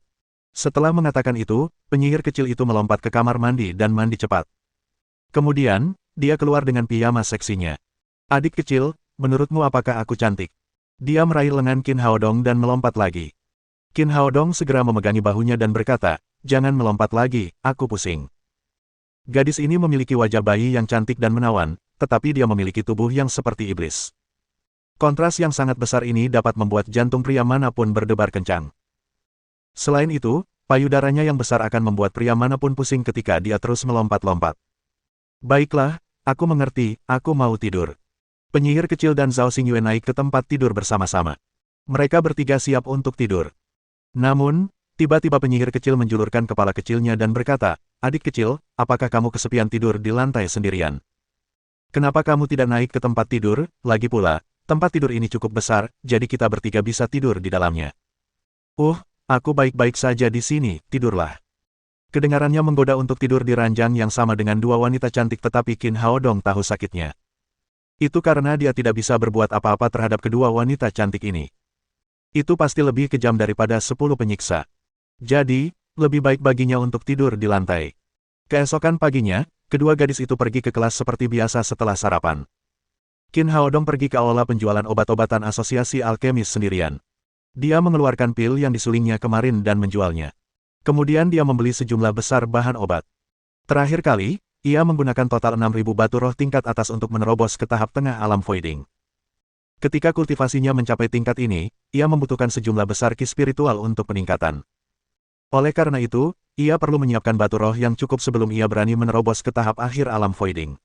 Setelah mengatakan itu, penyihir kecil itu melompat ke kamar mandi dan mandi cepat. Kemudian, dia keluar dengan piyama seksinya. Adik kecil, menurutmu apakah aku cantik? Dia meraih lengan Qin Haodong dan melompat lagi. Qin Haodong segera memegangi bahunya dan berkata, jangan melompat lagi, aku pusing. Gadis ini memiliki wajah bayi yang cantik dan menawan, tetapi dia memiliki tubuh yang seperti iblis. Kontras yang sangat besar ini dapat membuat jantung pria manapun berdebar kencang. Selain itu, payudaranya yang besar akan membuat pria manapun pusing ketika dia terus melompat-lompat. Baiklah, aku mengerti, aku mau tidur. Penyihir kecil dan Zhao Xingyue naik ke tempat tidur bersama-sama. Mereka bertiga siap untuk tidur. Namun, tiba-tiba penyihir kecil menjulurkan kepala kecilnya dan berkata, adik kecil, apakah kamu kesepian tidur di lantai sendirian? Kenapa kamu tidak naik ke tempat tidur? Lagi pula, tempat tidur ini cukup besar, jadi kita bertiga bisa tidur di dalamnya. Aku baik-baik saja di sini, tidurlah. Kedengarannya menggoda untuk tidur di ranjang yang sama dengan dua wanita cantik tetapi Qin Haodong tahu sakitnya. Itu karena dia tidak bisa berbuat apa-apa terhadap kedua wanita cantik ini. Itu pasti lebih kejam daripada 10 penyiksa. Jadi, lebih baik baginya untuk tidur di lantai. Keesokan paginya, kedua gadis itu pergi ke kelas seperti biasa setelah sarapan. Qin Haodong pergi ke aula penjualan obat-obatan asosiasi alkemis sendirian. Dia mengeluarkan pil yang disulingnya kemarin dan menjualnya. Kemudian dia membeli sejumlah besar bahan obat. Terakhir kali, ia menggunakan total 6.000 batu roh tingkat atas untuk menerobos ke tahap tengah alam voiding. Ketika kultivasinya mencapai tingkat ini, ia membutuhkan sejumlah besar ki spiritual untuk peningkatan. Oleh karena itu, ia perlu menyiapkan batu roh yang cukup sebelum ia berani menerobos ke tahap akhir alam voiding.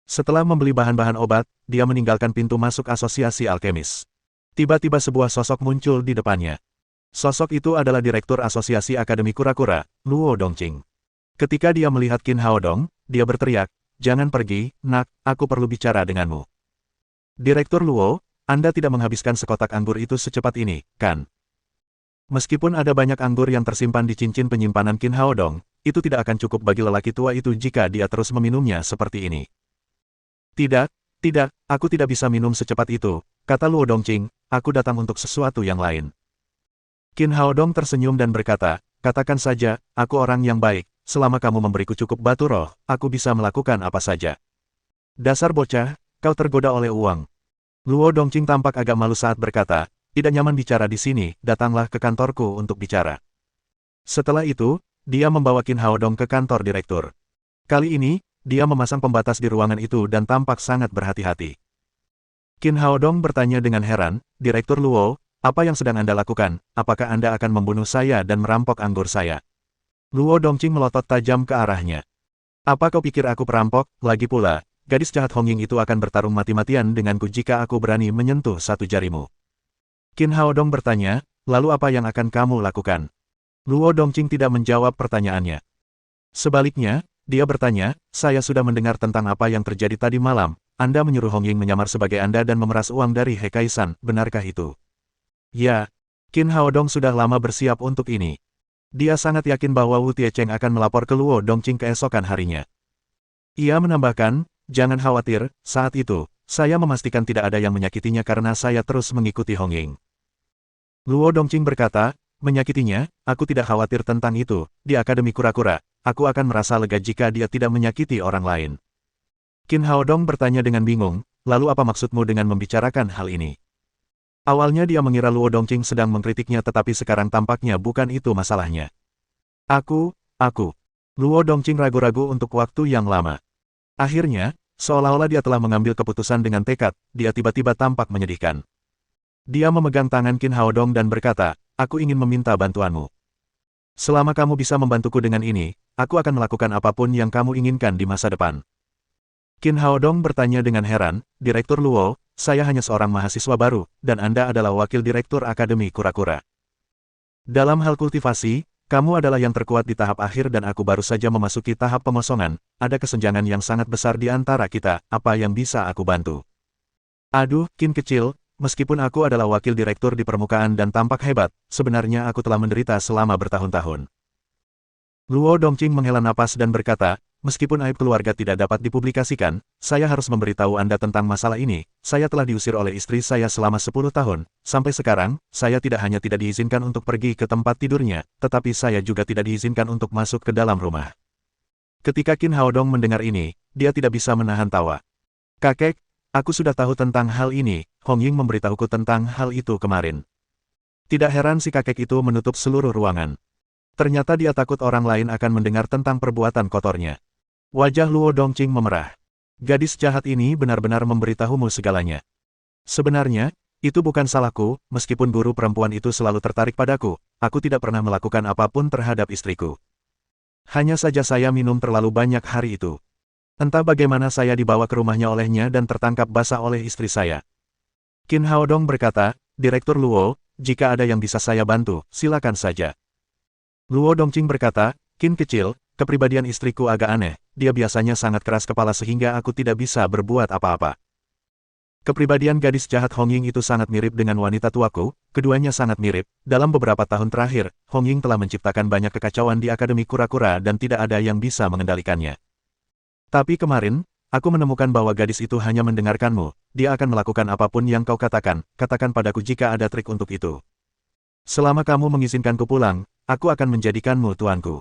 Setelah membeli bahan-bahan obat, dia meninggalkan pintu masuk asosiasi alkemis. Tiba-tiba sebuah sosok muncul di depannya. Sosok itu adalah Direktur Asosiasi Akademi Kura-Kura, Luo Dongqing. Ketika dia melihat Qin Haodong, dia berteriak, jangan pergi, nak, aku perlu bicara denganmu. Direktur Luo, Anda tidak menghabiskan sekotak anggur itu secepat ini, kan? Meskipun ada banyak anggur yang tersimpan di cincin penyimpanan Qin Haodong, itu tidak akan cukup bagi lelaki tua itu jika dia terus meminumnya seperti ini. Tidak, aku tidak bisa minum secepat itu, kata Luo Dongqing, aku datang untuk sesuatu yang lain. Qin Haodong tersenyum dan berkata, katakan saja, aku orang yang baik, selama kamu memberiku cukup batu roh, aku bisa melakukan apa saja. Dasar bocah, kau tergoda oleh uang. Luo Dongqing tampak agak malu saat berkata, tidak nyaman bicara di sini, datanglah ke kantorku untuk bicara. Setelah itu, dia membawa Qin Haodong ke kantor direktur. Kali ini, dia memasang pembatas di ruangan itu dan tampak sangat berhati-hati. Qin Haodong bertanya dengan heran, Direktur Luo, apa yang sedang Anda lakukan? Apakah Anda akan membunuh saya dan merampok anggur saya? Luo Dongqing melotot tajam ke arahnya. Apa kau pikir aku perampok? Lagi pula, gadis jahat Hongying itu akan bertarung mati-matian denganku jika aku berani menyentuh satu jarimu. Qin Haodong bertanya, lalu apa yang akan kamu lakukan? Luo Dongqing tidak menjawab pertanyaannya. Sebaliknya, dia bertanya, saya sudah mendengar tentang apa yang terjadi tadi malam. Anda menyuruh Hong Ying menyamar sebagai Anda dan memeras uang dari He Kaisan, benarkah itu? Ya, Qin Haodong sudah lama bersiap untuk ini. Dia sangat yakin bahwa Wu Tiecheng akan melapor ke Luo Dongqing keesokan harinya. Ia menambahkan, jangan khawatir, saat itu, saya memastikan tidak ada yang menyakitinya karena saya terus mengikuti Hong Ying. Luo Dongqing berkata, menyakitinya, aku tidak khawatir tentang itu, di Akademi Kura-Kura, aku akan merasa lega jika dia tidak menyakiti orang lain. Qin Haodong bertanya dengan bingung, lalu apa maksudmu dengan membicarakan hal ini? Awalnya dia mengira Luo Dongqing sedang mengkritiknya tetapi sekarang tampaknya bukan itu masalahnya. Aku. Luo Dongqing ragu-ragu untuk waktu yang lama. Akhirnya, seolah-olah dia telah mengambil keputusan dengan tekad, dia tiba-tiba tampak menyedihkan. Dia memegang tangan Qin Haodong dan berkata, aku ingin meminta bantuanmu. Selama kamu bisa membantuku dengan ini, aku akan melakukan apapun yang kamu inginkan di masa depan. Qin Haodong bertanya dengan heran, Direktur Luo, saya hanya seorang mahasiswa baru, dan Anda adalah wakil direktur Akademi Kura-Kura. Dalam hal kultivasi, kamu adalah yang terkuat di tahap akhir dan aku baru saja memasuki tahap pengosongan, ada kesenjangan yang sangat besar di antara kita, apa yang bisa aku bantu? Aduh, Qin kecil, meskipun aku adalah wakil direktur di permukaan dan tampak hebat, sebenarnya aku telah menderita selama bertahun-tahun. Luo Dongqing menghela napas dan berkata, meskipun aib keluarga tidak dapat dipublikasikan, saya harus memberitahu Anda tentang masalah ini. Saya telah diusir oleh istri saya selama 10 tahun. Sampai sekarang, saya tidak hanya tidak diizinkan untuk pergi ke tempat tidurnya, tetapi saya juga tidak diizinkan untuk masuk ke dalam rumah. Ketika Qin Haodong mendengar ini, dia tidak bisa menahan tawa. Kakek, aku sudah tahu tentang hal ini, Hong Ying memberitahuku tentang hal itu kemarin. Tidak heran si kakek itu menutup seluruh ruangan. Ternyata dia takut orang lain akan mendengar tentang perbuatan kotornya. Wajah Luo Dongqing memerah. Gadis jahat ini benar-benar memberitahumu segalanya. Sebenarnya, itu bukan salahku, meskipun guru perempuan itu selalu tertarik padaku, aku tidak pernah melakukan apapun terhadap istriku. Hanya saja saya minum terlalu banyak hari itu. Entah bagaimana saya dibawa ke rumahnya olehnya dan tertangkap basah oleh istri saya. Qin Haodong berkata, Direktur Luo, jika ada yang bisa saya bantu, silakan saja. Luo Dongqing berkata, Qin kecil, kepribadian istriku agak aneh, dia biasanya sangat keras kepala sehingga aku tidak bisa berbuat apa-apa. Kepribadian gadis jahat Hong Ying itu sangat mirip dengan wanita tuaku, keduanya sangat mirip, dalam beberapa tahun terakhir, Hong Ying telah menciptakan banyak kekacauan di Akademi Kura-Kura dan tidak ada yang bisa mengendalikannya. Tapi kemarin, aku menemukan bahwa gadis itu hanya mendengarkanmu, dia akan melakukan apapun yang kau katakan, katakan padaku jika ada trik untuk itu. Selama kamu mengizinkanku pulang, aku akan menjadikanmu tuanku.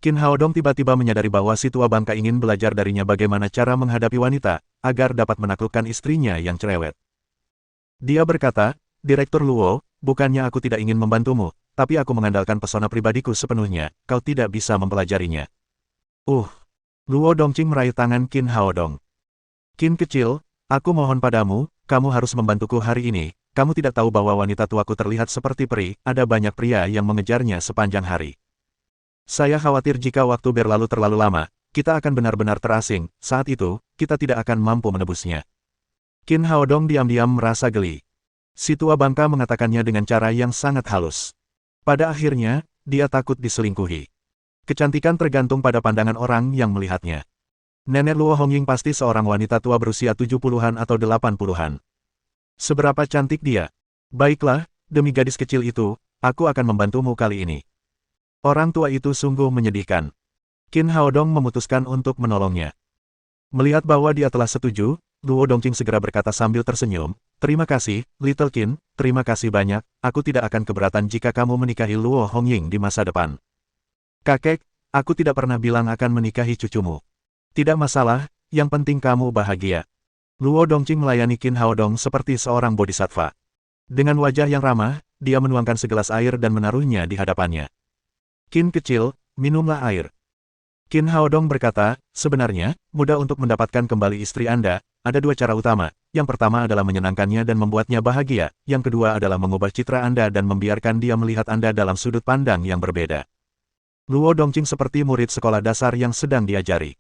Qin Haodong tiba-tiba menyadari bahwa si tua bangka ingin belajar darinya bagaimana cara menghadapi wanita, agar dapat menaklukkan istrinya yang cerewet. Dia berkata, Direktur Luo, bukannya aku tidak ingin membantumu, tapi aku mengandalkan pesona pribadiku sepenuhnya, kau tidak bisa mempelajarinya. Luo Dongqing meraih tangan Qin Haodong. Qin kecil, aku mohon padamu, kamu harus membantuku hari ini. Kamu tidak tahu bahwa wanita tuaku terlihat seperti peri, ada banyak pria yang mengejarnya sepanjang hari. Saya khawatir jika waktu berlalu terlalu lama, kita akan benar-benar terasing, saat itu, kita tidak akan mampu menebusnya. Qin Haodong diam-diam merasa geli. Si tua bangka mengatakannya dengan cara yang sangat halus. Pada akhirnya, dia takut diselingkuhi. Kecantikan tergantung pada pandangan orang yang melihatnya. Nenek Luo Hongying pasti seorang wanita tua berusia 70-an atau 80-an. Seberapa cantik dia? Baiklah, demi gadis kecil itu, aku akan membantumu kali ini. Orang tua itu sungguh menyedihkan. Qin Haodong memutuskan untuk menolongnya. Melihat bahwa dia telah setuju, Luo Dongqing segera berkata sambil tersenyum, terima kasih, Little Qin, terima kasih banyak, aku tidak akan keberatan jika kamu menikahi Luo Hongying di masa depan. Kakek, aku tidak pernah bilang akan menikahi cucumu. Tidak masalah, yang penting kamu bahagia. Luo Dongqing melayani Qin Haodong seperti seorang bodhisattva. Dengan wajah yang ramah, dia menuangkan segelas air dan menaruhnya di hadapannya. Qin kecil, minumlah air. Qin Haodong berkata, sebenarnya, mudah untuk mendapatkan kembali istri Anda, ada dua cara utama. Yang pertama adalah menyenangkannya dan membuatnya bahagia, yang kedua adalah mengubah citra Anda dan membiarkan dia melihat Anda dalam sudut pandang yang berbeda. Luo Dongqing seperti murid sekolah dasar yang sedang diajari.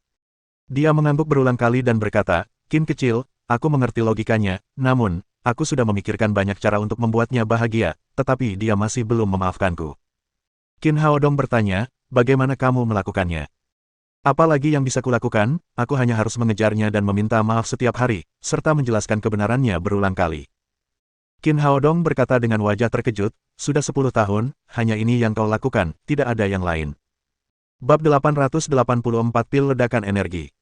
Dia mengangguk berulang kali dan berkata, Qin kecil, aku mengerti logikanya, namun, aku sudah memikirkan banyak cara untuk membuatnya bahagia, tetapi dia masih belum memaafkanku. Qin Haodong bertanya, bagaimana kamu melakukannya? Apa lagi yang bisa kulakukan? Aku hanya harus mengejarnya dan meminta maaf setiap hari, serta menjelaskan kebenarannya berulang kali. Qin Haodong berkata dengan wajah terkejut, sudah 10 tahun, hanya ini yang kau lakukan, tidak ada yang lain. Bab 884 Pil Ledakan Energi.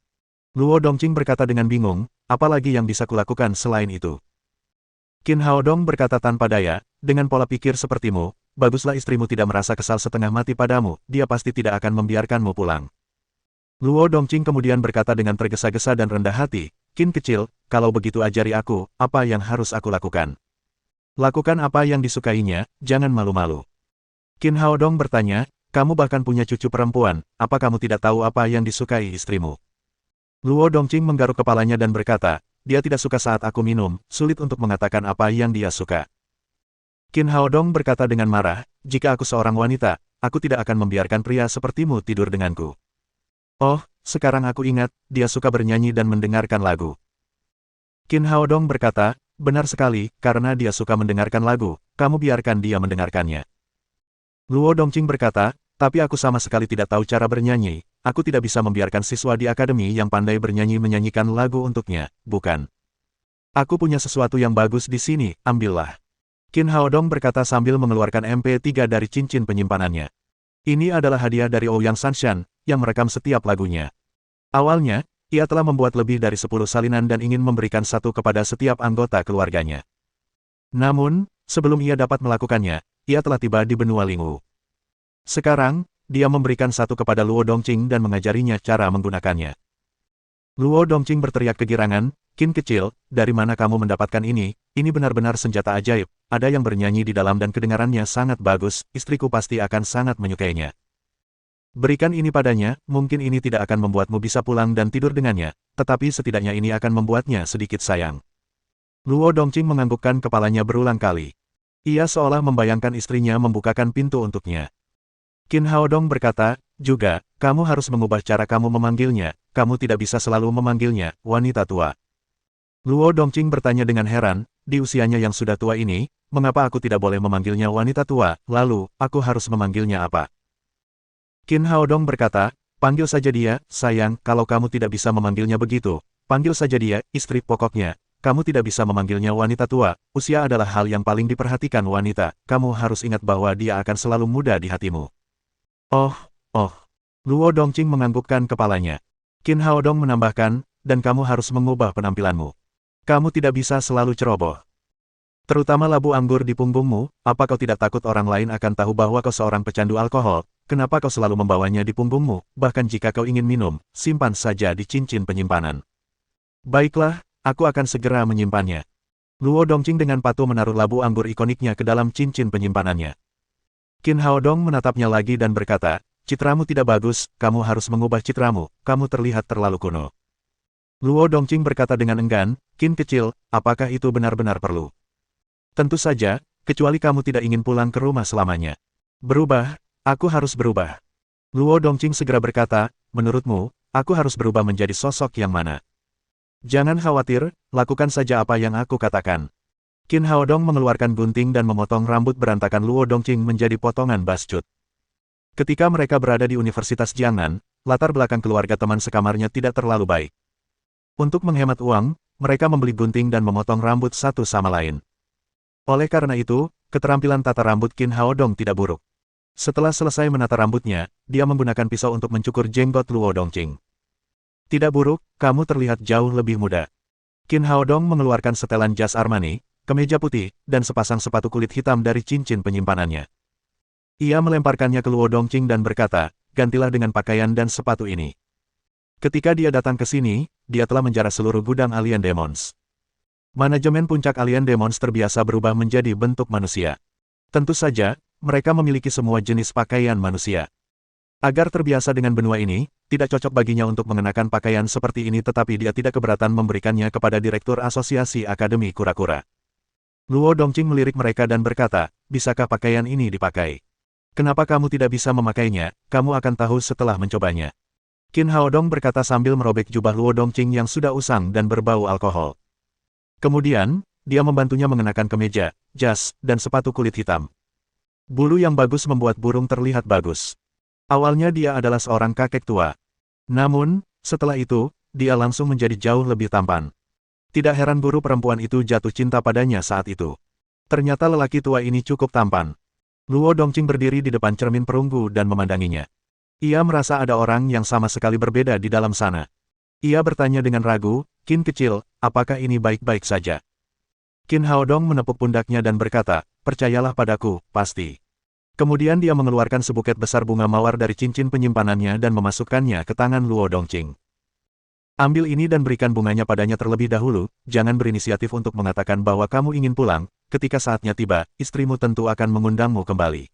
Luo Dongqing berkata dengan bingung, apa lagi yang bisa kulakukan selain itu? Qin Haodong berkata tanpa daya, dengan pola pikir sepertimu, baguslah istrimu tidak merasa kesal setengah mati padamu, dia pasti tidak akan membiarkanmu pulang. Luo Dongqing kemudian berkata dengan tergesa-gesa dan rendah hati, Qin kecil, kalau begitu ajari aku, apa yang harus aku lakukan? Lakukan apa yang disukainya, jangan malu-malu. Qin Haodong bertanya, kamu bahkan punya cucu perempuan, apa kamu tidak tahu apa yang disukai istrimu? Luo Dongqing menggaruk kepalanya dan berkata, dia tidak suka saat aku minum, sulit untuk mengatakan apa yang dia suka. Qin Haodong berkata dengan marah, jika aku seorang wanita, aku tidak akan membiarkan pria sepertimu tidur denganku. Oh, sekarang aku ingat, dia suka bernyanyi dan mendengarkan lagu. Qin Haodong berkata, benar sekali, karena dia suka mendengarkan lagu, kamu biarkan dia mendengarkannya. Luo Dongqing berkata, tapi aku sama sekali tidak tahu cara bernyanyi, aku tidak bisa membiarkan siswa di akademi yang pandai bernyanyi menyanyikan lagu untuknya, bukan? Aku punya sesuatu yang bagus di sini, ambillah. Qin Haodong berkata sambil mengeluarkan MP3 dari cincin penyimpanannya. Ini adalah hadiah dari Ouyang Sanshan, yang merekam setiap lagunya. Awalnya, ia telah membuat lebih dari 10 salinan dan ingin memberikan satu kepada setiap anggota keluarganya. Namun, sebelum ia dapat melakukannya, ia telah tiba di benua Lingwu. Sekarang, dia memberikan satu kepada Luo Dongqing dan mengajarinya cara menggunakannya. Luo Dongqing berteriak kegirangan, Qin kecil, dari mana kamu mendapatkan ini? Ini benar-benar senjata ajaib, ada yang bernyanyi di dalam dan kedengarannya sangat bagus, istriku pasti akan sangat menyukainya. Berikan ini padanya, mungkin ini tidak akan membuatmu bisa pulang dan tidur dengannya, tetapi setidaknya ini akan membuatnya sedikit sayang. Luo Dongqing menganggukkan kepalanya berulang kali. Ia seolah membayangkan istrinya membukakan pintu untuknya. Qin Haodong berkata, juga, kamu harus mengubah cara kamu memanggilnya, kamu tidak bisa selalu memanggilnya, wanita tua. Luo Dongqing bertanya dengan heran, di usianya yang sudah tua ini, mengapa aku tidak boleh memanggilnya wanita tua, lalu, aku harus memanggilnya apa? Qin Haodong berkata, panggil saja dia, sayang, kalau kamu tidak bisa memanggilnya begitu, panggil saja dia, istri pokoknya, kamu tidak bisa memanggilnya wanita tua, usia adalah hal yang paling diperhatikan wanita, kamu harus ingat bahwa dia akan selalu muda di hatimu. Oh. Luo Dongqing menganggukkan kepalanya. Qin Haodong menambahkan, dan kamu harus mengubah penampilanmu. Kamu tidak bisa selalu ceroboh. Terutama labu anggur di punggungmu, apa kau tidak takut orang lain akan tahu bahwa kau seorang pecandu alkohol, kenapa kau selalu membawanya di punggungmu, bahkan jika kau ingin minum, simpan saja di cincin penyimpanan. Baiklah, aku akan segera menyimpannya. Luo Dongqing dengan patuh menaruh labu anggur ikoniknya ke dalam cincin penyimpanannya. Qin Haodong menatapnya lagi dan berkata, citramu tidak bagus, kamu harus mengubah citramu, kamu terlihat terlalu kuno. Luo Dongqing berkata dengan enggan, Qin kecil, apakah itu benar-benar perlu? Tentu saja, kecuali kamu tidak ingin pulang ke rumah selamanya. Berubah, aku harus berubah. Luo Dongqing segera berkata, menurutmu, aku harus berubah menjadi sosok yang mana? Jangan khawatir, lakukan saja apa yang aku katakan. Qin Haodong mengeluarkan gunting dan memotong rambut berantakan Luo Dongqing menjadi potongan bascut. Ketika mereka berada di Universitas Jiangnan, latar belakang keluarga teman sekamarnya tidak terlalu baik. Untuk menghemat uang, mereka membeli gunting dan memotong rambut satu sama lain. Oleh karena itu, keterampilan tata rambut Qin Haodong tidak buruk. Setelah selesai menata rambutnya, dia menggunakan pisau untuk mencukur jenggot Luo Dongqing. Tidak buruk, kamu terlihat jauh lebih muda. Qin Haodong mengeluarkan setelan jas Armani, kemeja putih, dan sepasang sepatu kulit hitam dari cincin penyimpanannya. Ia melemparkannya ke Luo Dongqing dan berkata, gantilah dengan pakaian dan sepatu ini. Ketika dia datang ke sini, dia telah menjarah seluruh gudang Alien Demons. Manajemen puncak Alien Demons terbiasa berubah menjadi bentuk manusia. Tentu saja, mereka memiliki semua jenis pakaian manusia. Agar terbiasa dengan benua ini, tidak cocok baginya untuk mengenakan pakaian seperti ini tetapi dia tidak keberatan memberikannya kepada Direktur Asosiasi Akademi Kura-Kura. Luo Dongqing melirik mereka dan berkata, bisakah pakaian ini dipakai? Kenapa kamu tidak bisa memakainya, kamu akan tahu setelah mencobanya. Qin Haodong berkata sambil merobek jubah Luo Dongqing yang sudah usang dan berbau alkohol. Kemudian, dia membantunya mengenakan kemeja, jas, dan sepatu kulit hitam. Bulu yang bagus membuat burung terlihat bagus. Awalnya dia adalah seorang kakek tua. Namun, setelah itu, dia langsung menjadi jauh lebih tampan. Tidak heran guru perempuan itu jatuh cinta padanya saat itu. Ternyata lelaki tua ini cukup tampan. Luo Dongqing berdiri di depan cermin perunggu dan memandanginya. Ia merasa ada orang yang sama sekali berbeda di dalam sana. Ia bertanya dengan ragu, "Qin kecil, apakah ini baik-baik saja?" Qin Haodong menepuk pundaknya dan berkata, "Percayalah padaku, pasti." Kemudian dia mengeluarkan sebuket besar bunga mawar dari cincin penyimpanannya dan memasukkannya ke tangan Luo Dongqing. "Ambil ini dan berikan bunganya padanya terlebih dahulu, jangan berinisiatif untuk mengatakan bahwa kamu ingin pulang, ketika saatnya tiba, istrimu tentu akan mengundangmu kembali."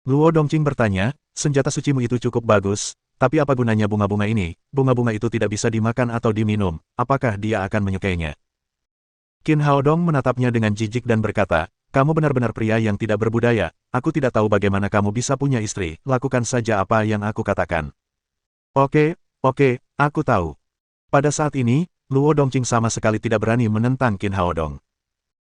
Luo Dongqing bertanya, "Senjata sucimu itu cukup bagus, tapi apa gunanya bunga-bunga ini? Bunga-bunga itu tidak bisa dimakan atau diminum, apakah dia akan menyukainya?" Qin Haodong menatapnya dengan jijik dan berkata, "Kamu benar-benar pria yang tidak berbudaya, aku tidak tahu bagaimana kamu bisa punya istri, lakukan saja apa yang aku katakan." Oke, aku tahu." Pada saat ini, Luo Dongqing sama sekali tidak berani menentang Qin Haodong.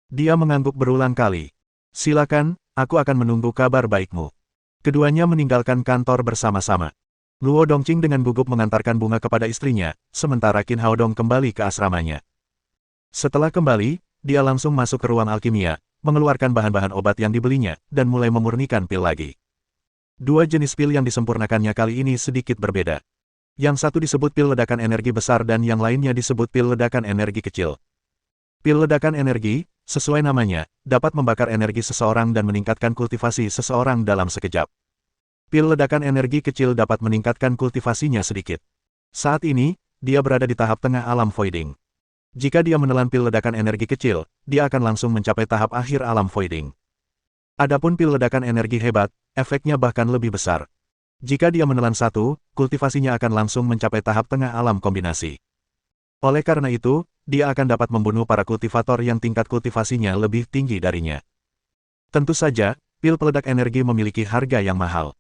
Dia mengangguk berulang kali. "Silakan, aku akan menunggu kabar baikmu." Keduanya meninggalkan kantor bersama-sama. Luo Dongqing dengan gugup mengantarkan bunga kepada istrinya, sementara Qin Haodong kembali ke asramanya. Setelah kembali, dia langsung masuk ke ruang alkimia, mengeluarkan bahan-bahan obat yang dibelinya, dan mulai memurnikan pil lagi. Dua jenis pil yang disempurnakannya kali ini sedikit berbeda. Yang satu disebut pil ledakan energi besar dan yang lainnya disebut pil ledakan energi kecil. Pil ledakan energi, sesuai namanya, dapat membakar energi seseorang dan meningkatkan kultivasi seseorang dalam sekejap. Pil ledakan energi kecil dapat meningkatkan kultivasinya sedikit. Saat ini, dia berada di tahap tengah alam voiding. Jika dia menelan pil ledakan energi kecil, dia akan langsung mencapai tahap akhir alam voiding. Adapun pil ledakan energi hebat, efeknya bahkan lebih besar. Jika dia menelan satu, kultivasinya akan langsung mencapai tahap tengah alam kombinasi. Oleh karena itu, dia akan dapat membunuh para kultivator yang tingkat kultivasinya lebih tinggi darinya. Tentu saja, pil peledak energi memiliki harga yang mahal.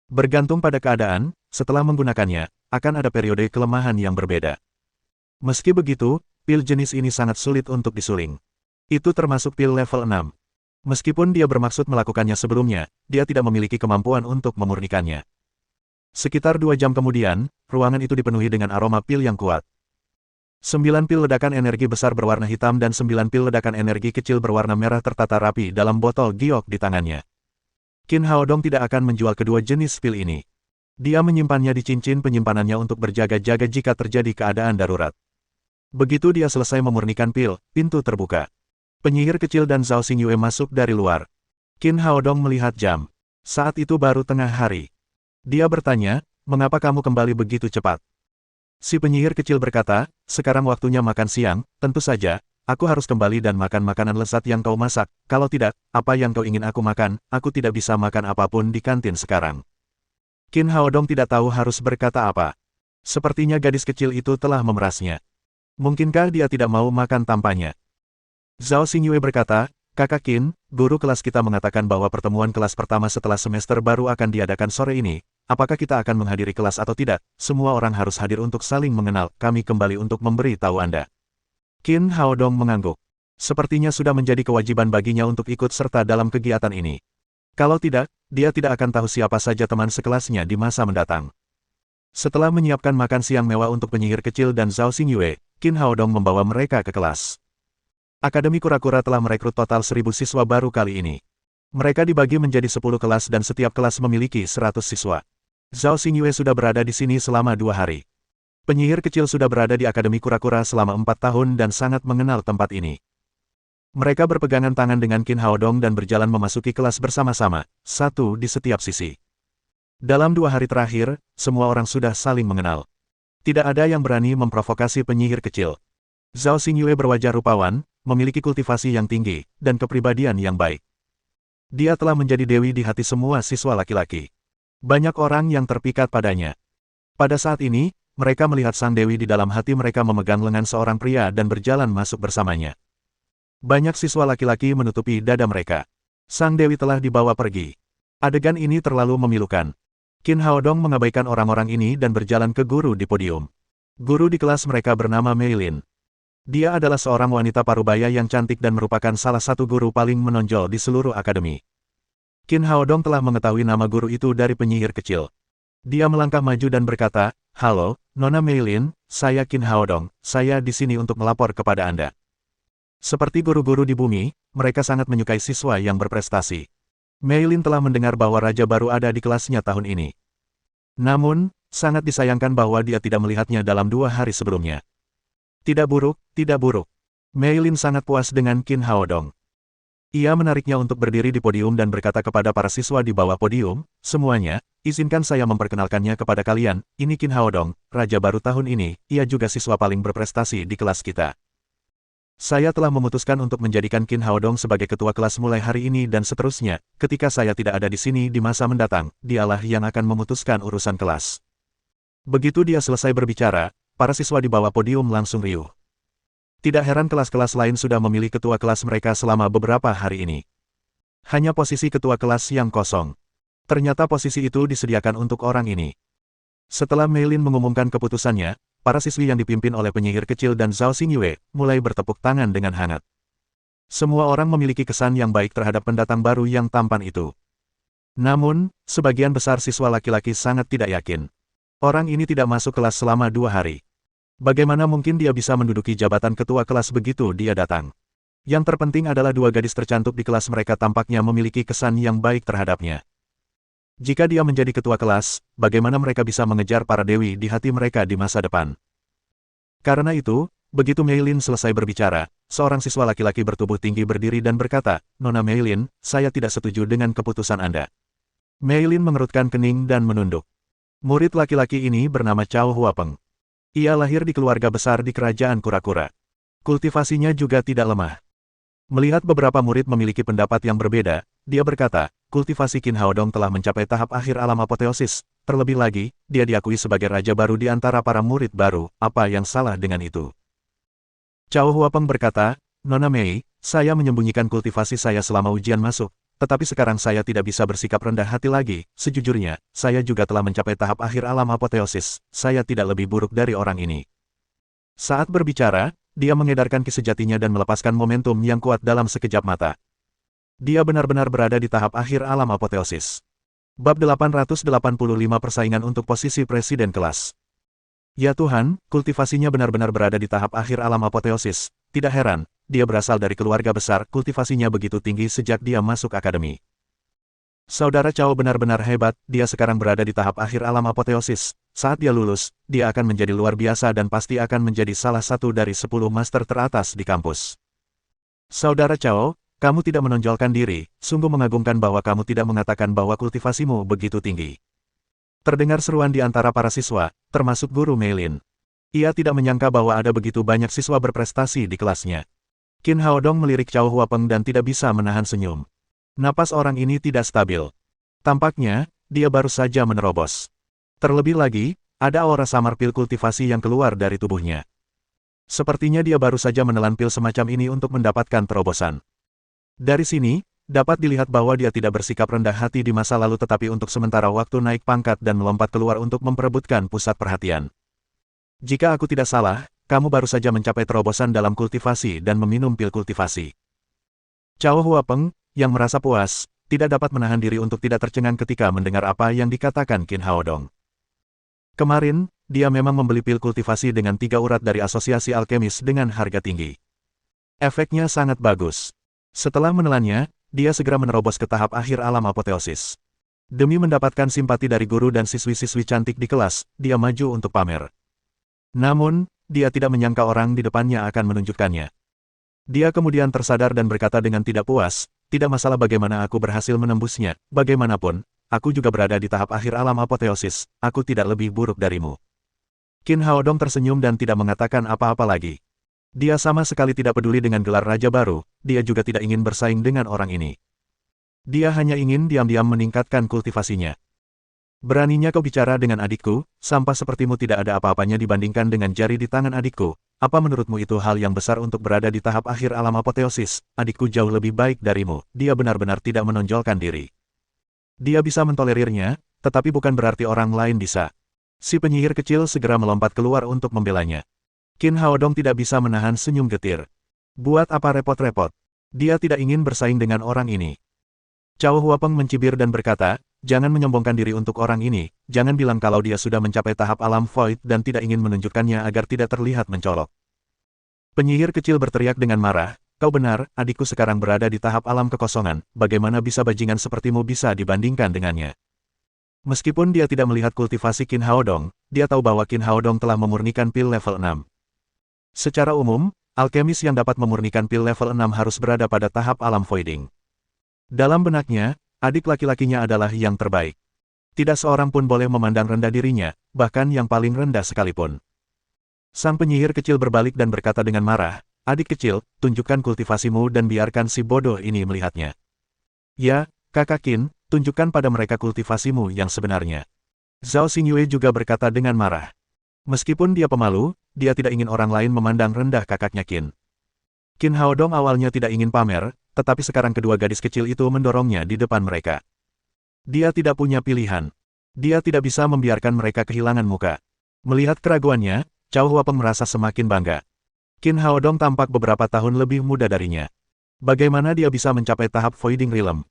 Bergantung pada keadaan, setelah menggunakannya, akan ada periode kelemahan yang berbeda. Meski begitu, pil jenis ini sangat sulit untuk disuling. Itu termasuk pil level 6. Meskipun dia bermaksud melakukannya sebelumnya, dia tidak memiliki kemampuan untuk memurnikannya. Sekitar 2 jam kemudian, ruangan itu dipenuhi dengan aroma pil yang kuat. 9 pil ledakan energi besar berwarna hitam dan 9 pil ledakan energi kecil berwarna merah tertata rapi dalam botol giok di tangannya. Qin Haodong tidak akan menjual kedua jenis pil ini. Dia menyimpannya di cincin penyimpanannya untuk berjaga-jaga jika terjadi keadaan darurat. Begitu dia selesai memurnikan pil, pintu terbuka. Penyihir kecil dan Zhao Xingyue masuk dari luar. Qin Haodong melihat jam. Saat itu baru tengah hari. Dia bertanya, "Mengapa kamu kembali begitu cepat?" Si penyihir kecil berkata, "Sekarang waktunya makan siang, tentu saja, aku harus kembali dan makan makanan lezat yang kau masak, kalau tidak, apa yang kau ingin aku makan, aku tidak bisa makan apapun di kantin sekarang." Qin Haodong tidak tahu harus berkata apa. Sepertinya gadis kecil itu telah memerasnya. Mungkinkah dia tidak mau makan tanpanya? Zhao Xingyue berkata, "Kakak Qin, guru kelas kita mengatakan bahwa pertemuan kelas pertama setelah semester baru akan diadakan sore ini. Apakah kita akan menghadiri kelas atau tidak? Semua orang harus hadir untuk saling mengenal. Kami kembali untuk memberi tahu Anda." Qin Haodong mengangguk. Sepertinya sudah menjadi kewajiban baginya untuk ikut serta dalam kegiatan ini. Kalau tidak, dia tidak akan tahu siapa saja teman sekelasnya di masa mendatang. Setelah menyiapkan makan siang mewah untuk penyihir kecil dan Zhao Xingyue, Qin Haodong membawa mereka ke kelas. Akademi Kura-Kura telah merekrut total 1000 siswa baru kali ini. Mereka dibagi menjadi 10 kelas dan setiap kelas memiliki 100 siswa. Zhao Xingyue sudah berada di sini selama 2 hari. Penyihir kecil sudah berada di Akademi Kura-Kura selama 4 tahun dan sangat mengenal tempat ini. Mereka berpegangan tangan dengan Qin Haodong dan berjalan memasuki kelas bersama-sama, satu di setiap sisi. Dalam 2 hari terakhir, semua orang sudah saling mengenal. Tidak ada yang berani memprovokasi penyihir kecil. Zhao Xingyue berwajah rupawan, memiliki kultivasi yang tinggi, dan kepribadian yang baik. Dia telah menjadi dewi di hati semua siswa laki-laki. Banyak orang yang terpikat padanya. Pada saat ini, mereka melihat sang dewi di dalam hati mereka memegang lengan seorang pria dan berjalan masuk bersamanya. Banyak siswa laki-laki menutupi dada mereka. Sang dewi telah dibawa pergi. Adegan ini terlalu memilukan. Qin Haodong mengabaikan orang-orang ini dan berjalan ke guru di podium. Guru di kelas mereka bernama Mei Lin. Dia adalah seorang wanita parubaya yang cantik dan merupakan salah satu guru paling menonjol di seluruh akademi. Qin Haodong telah mengetahui nama guru itu dari penyihir kecil. Dia melangkah maju dan berkata, "Halo, Nona Meilin, saya Qin Haodong, saya di sini untuk melapor kepada Anda." Seperti guru-guru di bumi, mereka sangat menyukai siswa yang berprestasi. Meilin telah mendengar bahwa raja baru ada di kelasnya tahun ini. Namun, sangat disayangkan bahwa dia tidak melihatnya dalam 2 hari sebelumnya. Tidak buruk, tidak buruk. Meilin sangat puas dengan Qin Haodong. Ia menariknya untuk berdiri di podium dan berkata kepada para siswa di bawah podium, "Semuanya, izinkan saya memperkenalkannya kepada kalian, ini Qin Haodong, raja baru tahun ini, ia juga siswa paling berprestasi di kelas kita. Saya telah memutuskan untuk menjadikan Qin Haodong sebagai ketua kelas mulai hari ini dan seterusnya, ketika saya tidak ada di sini di masa mendatang, dialah yang akan memutuskan urusan kelas." Begitu dia selesai berbicara, para siswa di bawah podium langsung riuh. Tidak heran kelas-kelas lain sudah memilih ketua kelas mereka selama beberapa hari ini. Hanya posisi ketua kelas yang kosong. Ternyata posisi itu disediakan untuk orang ini. Setelah Meilin mengumumkan keputusannya, para siswi yang dipimpin oleh penyihir kecil dan Zhao Xingyue mulai bertepuk tangan dengan hangat. Semua orang memiliki kesan yang baik terhadap pendatang baru yang tampan itu. Namun, sebagian besar siswa laki-laki sangat tidak yakin. Orang ini tidak masuk kelas selama 2 hari. Bagaimana mungkin dia bisa menduduki jabatan ketua kelas begitu dia datang? Yang terpenting adalah 2 gadis tercantik di kelas mereka tampaknya memiliki kesan yang baik terhadapnya. Jika dia menjadi ketua kelas, bagaimana mereka bisa mengejar para dewi di hati mereka di masa depan? Karena itu, begitu Meilin selesai berbicara, seorang siswa laki-laki bertubuh tinggi berdiri dan berkata, "Nona Meilin, saya tidak setuju dengan keputusan Anda." Meilin mengerutkan kening dan menunduk. Murid laki-laki ini bernama Cao Huapeng. Ia lahir di keluarga besar di kerajaan kura-kura. Kultivasinya juga tidak lemah. Melihat beberapa murid memiliki pendapat yang berbeda, dia berkata, kultivasi Qin Haodong telah mencapai tahap akhir alam apoteosis. Terlebih lagi, dia diakui sebagai raja baru di antara para murid baru. Apa yang salah dengan itu? Cao Huapeng berkata, "Nona Mei, saya menyembunyikan kultivasi saya selama ujian masuk. Tetapi sekarang saya tidak bisa bersikap rendah hati lagi. Sejujurnya, saya juga telah mencapai tahap akhir alam apoteosis. Saya tidak lebih buruk dari orang ini." Saat berbicara, dia mengedarkan ki sejatinya dan melepaskan momentum yang kuat dalam sekejap mata. Dia benar-benar berada di tahap akhir alam apoteosis. Bab 885 persaingan untuk posisi presiden kelas. Ya Tuhan, kultivasinya benar-benar berada di tahap akhir alam apoteosis. Tidak heran, dia berasal dari keluarga besar, kultivasinya begitu tinggi sejak dia masuk akademi. Saudara Cao benar-benar hebat, dia sekarang berada di tahap akhir alam apoteosis. Saat dia lulus, dia akan menjadi luar biasa dan pasti akan menjadi salah satu dari 10 master teratas di kampus. Saudara Cao, kamu tidak menonjolkan diri, sungguh mengagumkan bahwa kamu tidak mengatakan bahwa kultivasimu begitu tinggi. Terdengar seruan di antara para siswa, termasuk guru Meilin. Ia tidak menyangka bahwa ada begitu banyak siswa berprestasi di kelasnya. Qin Haodong melirik Cao Huapeng dan tidak bisa menahan senyum. Napas orang ini tidak stabil. Tampaknya, dia baru saja menerobos. Terlebih lagi, ada aura samar pil kultivasi yang keluar dari tubuhnya. Sepertinya dia baru saja menelan pil semacam ini untuk mendapatkan terobosan. Dari sini, dapat dilihat bahwa dia tidak bersikap rendah hati di masa lalu tetapi untuk sementara waktu naik pangkat dan melompat keluar untuk memperebutkan pusat perhatian. Jika aku tidak salah, kamu baru saja mencapai terobosan dalam kultivasi dan meminum pil kultivasi. Cao Huapeng, yang merasa puas, tidak dapat menahan diri untuk tidak tercengang ketika mendengar apa yang dikatakan Qin Haodong. Kemarin, dia memang membeli pil kultivasi dengan 3 urat dari asosiasi alkemis dengan harga tinggi. Efeknya sangat bagus. Setelah menelannya, dia segera menerobos ke tahap akhir alam apoteosis. Demi mendapatkan simpati dari guru dan siswi-siswi cantik di kelas, dia maju untuk pamer. Namun, dia tidak menyangka orang di depannya akan menunjukkannya. Dia kemudian tersadar dan berkata dengan tidak puas, "Tidak masalah bagaimana aku berhasil menembusnya, bagaimanapun, aku juga berada di tahap akhir alam apoteosis, aku tidak lebih buruk darimu." Qin Haodong tersenyum dan tidak mengatakan apa-apa lagi. Dia sama sekali tidak peduli dengan gelar raja baru, dia juga tidak ingin bersaing dengan orang ini. Dia hanya ingin diam-diam meningkatkan kultivasinya. "Beraninya kau bicara dengan adikku, sampah sepertimu tidak ada apa-apanya dibandingkan dengan jari di tangan adikku. Apa menurutmu itu hal yang besar untuk berada di tahap akhir alam apoteosis? Adikku jauh lebih baik darimu." Dia benar-benar tidak menonjolkan diri. Dia bisa mentolerirnya, tetapi bukan berarti orang lain bisa. Si penyihir kecil segera melompat keluar untuk membelanya. Qin Haodong tidak bisa menahan senyum getir. Buat apa repot-repot? Dia tidak ingin bersaing dengan orang ini. Cao Huapeng mencibir dan berkata, jangan menyombongkan diri untuk orang ini, jangan bilang kalau dia sudah mencapai tahap alam void dan tidak ingin menunjukkannya agar tidak terlihat mencolok. Penyihir kecil berteriak dengan marah, kau benar, adikku sekarang berada di tahap alam kekosongan, bagaimana bisa bajingan sepertimu bisa dibandingkan dengannya? Meskipun dia tidak melihat kultivasi Qin Haodong, dia tahu bahwa Qin Haodong telah memurnikan pil level 6. Secara umum, alkemis yang dapat memurnikan pil level 6 harus berada pada tahap alam voiding. Dalam benaknya, adik laki-lakinya adalah yang terbaik. Tidak seorang pun boleh memandang rendah dirinya, bahkan yang paling rendah sekalipun. Sang penyihir kecil berbalik dan berkata dengan marah, adik kecil, tunjukkan kultivasimu dan biarkan si bodoh ini melihatnya. Ya, kakak Qin, tunjukkan pada mereka kultivasimu yang sebenarnya. Zhao Xingyue juga berkata dengan marah. Meskipun dia pemalu, dia tidak ingin orang lain memandang rendah kakaknya Qin. Qin Haodong awalnya tidak ingin pamer, tetapi sekarang kedua gadis kecil itu mendorongnya di depan mereka. Dia tidak punya pilihan. Dia tidak bisa membiarkan mereka kehilangan muka. Melihat keraguannya, Cao Huapeng merasa semakin bangga. Qin Haodong tampak beberapa tahun lebih muda darinya. Bagaimana dia bisa mencapai tahap Voiding Realm?